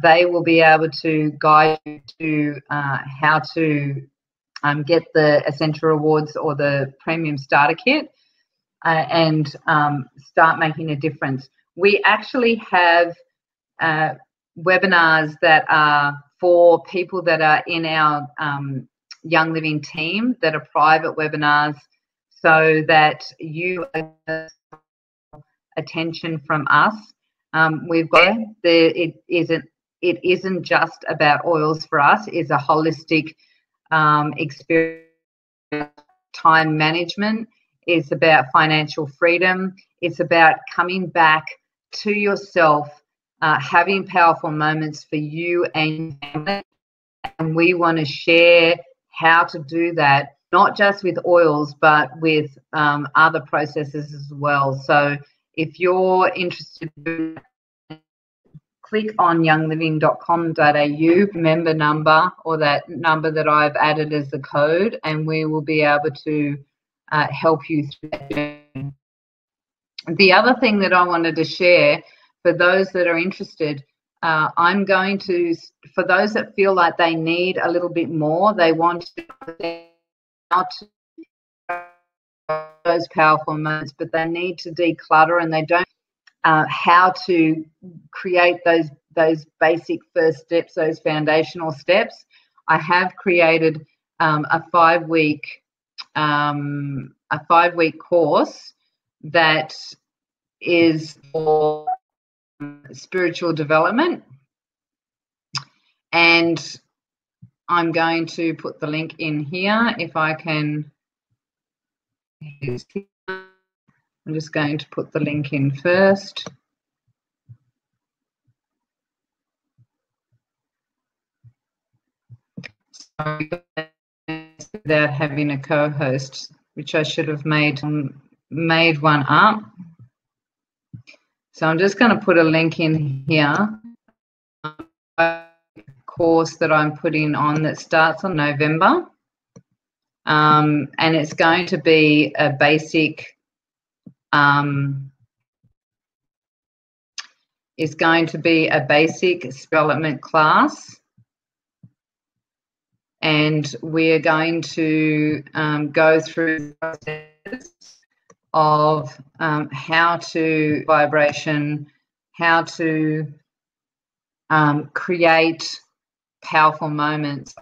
They will be able to guide you to how to get the Essential Rewards or the Premium Starter Kit and start making a difference. We actually have webinars that are for people that are in our Young Living team, that are private webinars, so that you get attention from us. We've got it isn't just about oils for us. It's a holistic experience. Time management. It's about financial freedom. It's about coming back to yourself, having powerful moments for you and your family. And we want to share how to do that, not just with oils, but with other processes as well. So if you're interested, click on youngliving.com.au, member number, or that number that I've added as the code, and we will be able to help you through that journey. The other thing that I wanted to share for those that are interested, I'm going to, for those that feel like they need a little bit more, they want to out those powerful moments, but they need to declutter and they don't how to create those basic first steps, those foundational steps. I have created a 5-week course that is for spiritual development, and I'm going to put the link in here if I can. I'm just going to put the link in first. Sorry, without having a co-host, which I should have made one up. So I'm just going to put a link in here. A course that I'm putting on that starts on November, and it's going to be a basic. Is going to be a basic development class, and we're going to go through the process of how to vibration, how to create powerful moments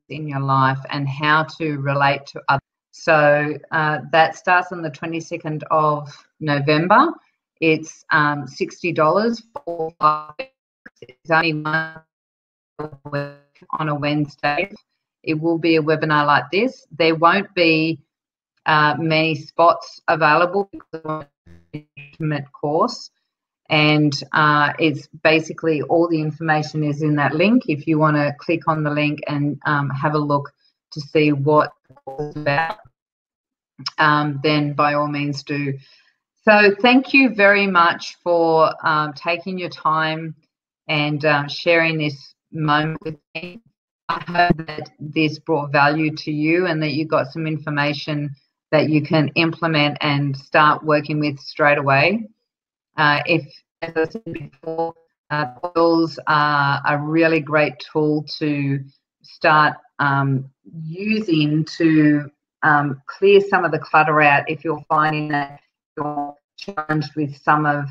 in your life, and how to relate to others. So that starts on the 22nd of November. It's $60 for 5 weeks. It's only one week on a Wednesday. It will be a webinar like this. There won't be many spots available because it's an intimate course, and it's basically all the information is in that link. If you want to click on the link and have a look to see what it's about, then by all means do. So thank you very much for taking your time and sharing this moment with me. I hope that this brought value to you and that you got some information that you can implement and start working with straight away. If, as I said before, oils are a really great tool to start using to clear some of the clutter out if you're finding that you're challenged with some of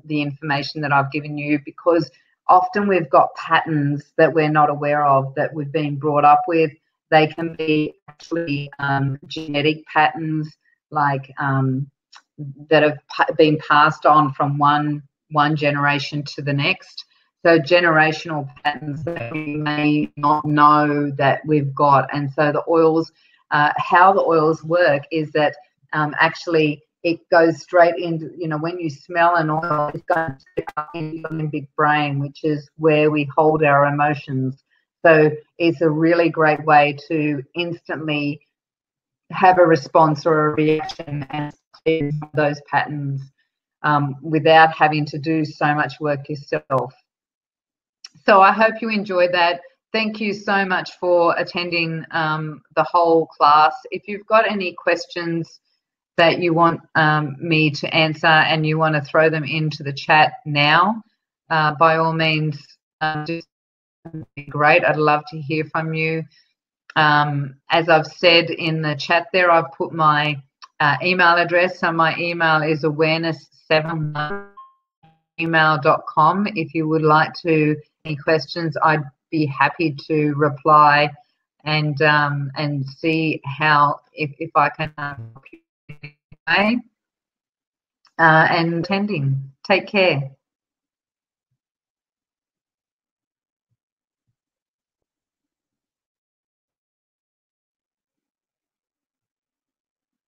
the information that I've given you, because often we've got patterns that we're not aware of that we've been brought up with. They can be actually genetic patterns, like that have been passed on from one generation to the next. So generational patterns that we may not know that we've got. And so the oils, how the oils work is that actually it goes straight into, you know, when you smell an oil, it's going straight up into your limbic brain, which is where we hold our emotions. So it's a really great way to instantly have a response or a reaction and clear those patterns without having to do so much work yourself. So I hope you enjoyed that. Thank you so much for attending the whole class. If you've got any questions that you want me to answer and you want to throw them into the chat now, by all means, just great. I'd love to hear from you. As I've said in the chat there, I've put my email address. So my email is awareness71@gmail.com. If you would like to any questions, I'd be happy to reply and see how if I can help you and attending. Take care.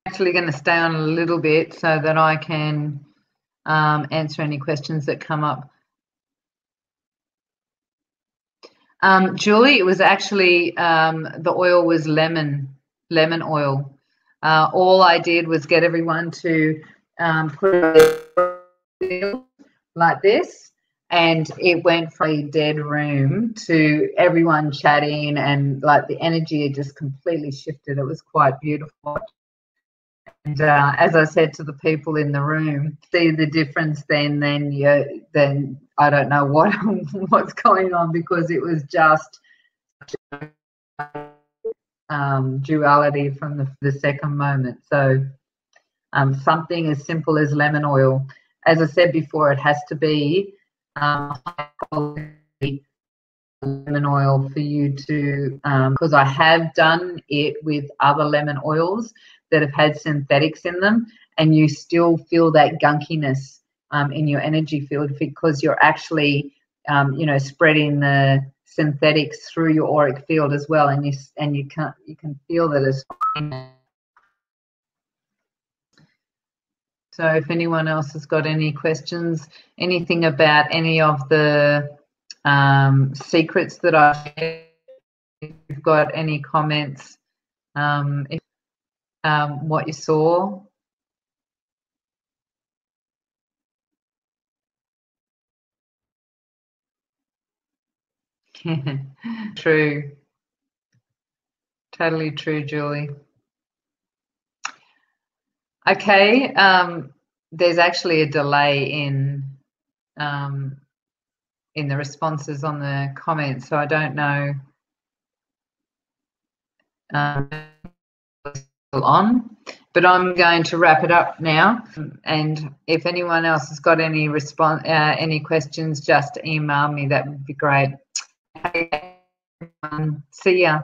Actually going to stay on a little bit so that I can answer any questions that come up. Julie, it was actually the oil was lemon oil. All I did was get everyone to put it like this, and it went from a dead room to everyone chatting, and like the energy had just completely shifted. It was quite beautiful. And as I said to the people in the room, see the difference then I don't know what's going on, because it was just duality from the second moment. So something as simple as lemon oil. As I said before, it has to be high quality lemon oil for you to, because I have done it with other lemon oils that have had synthetics in them, and you still feel that gunkiness in your energy field, because you're actually spreading the synthetics through your auric field as well, and you can feel that it's fine. So if anyone else has got any questions, anything about any of the secrets that I shared, if you've got any comments, what you saw. True. Totally true, Julie. Okay, there's actually a delay in the responses on the comments, so I don't know on, but I'm going to wrap it up now. And if anyone else has got any any questions, just email me. That would be great. See ya.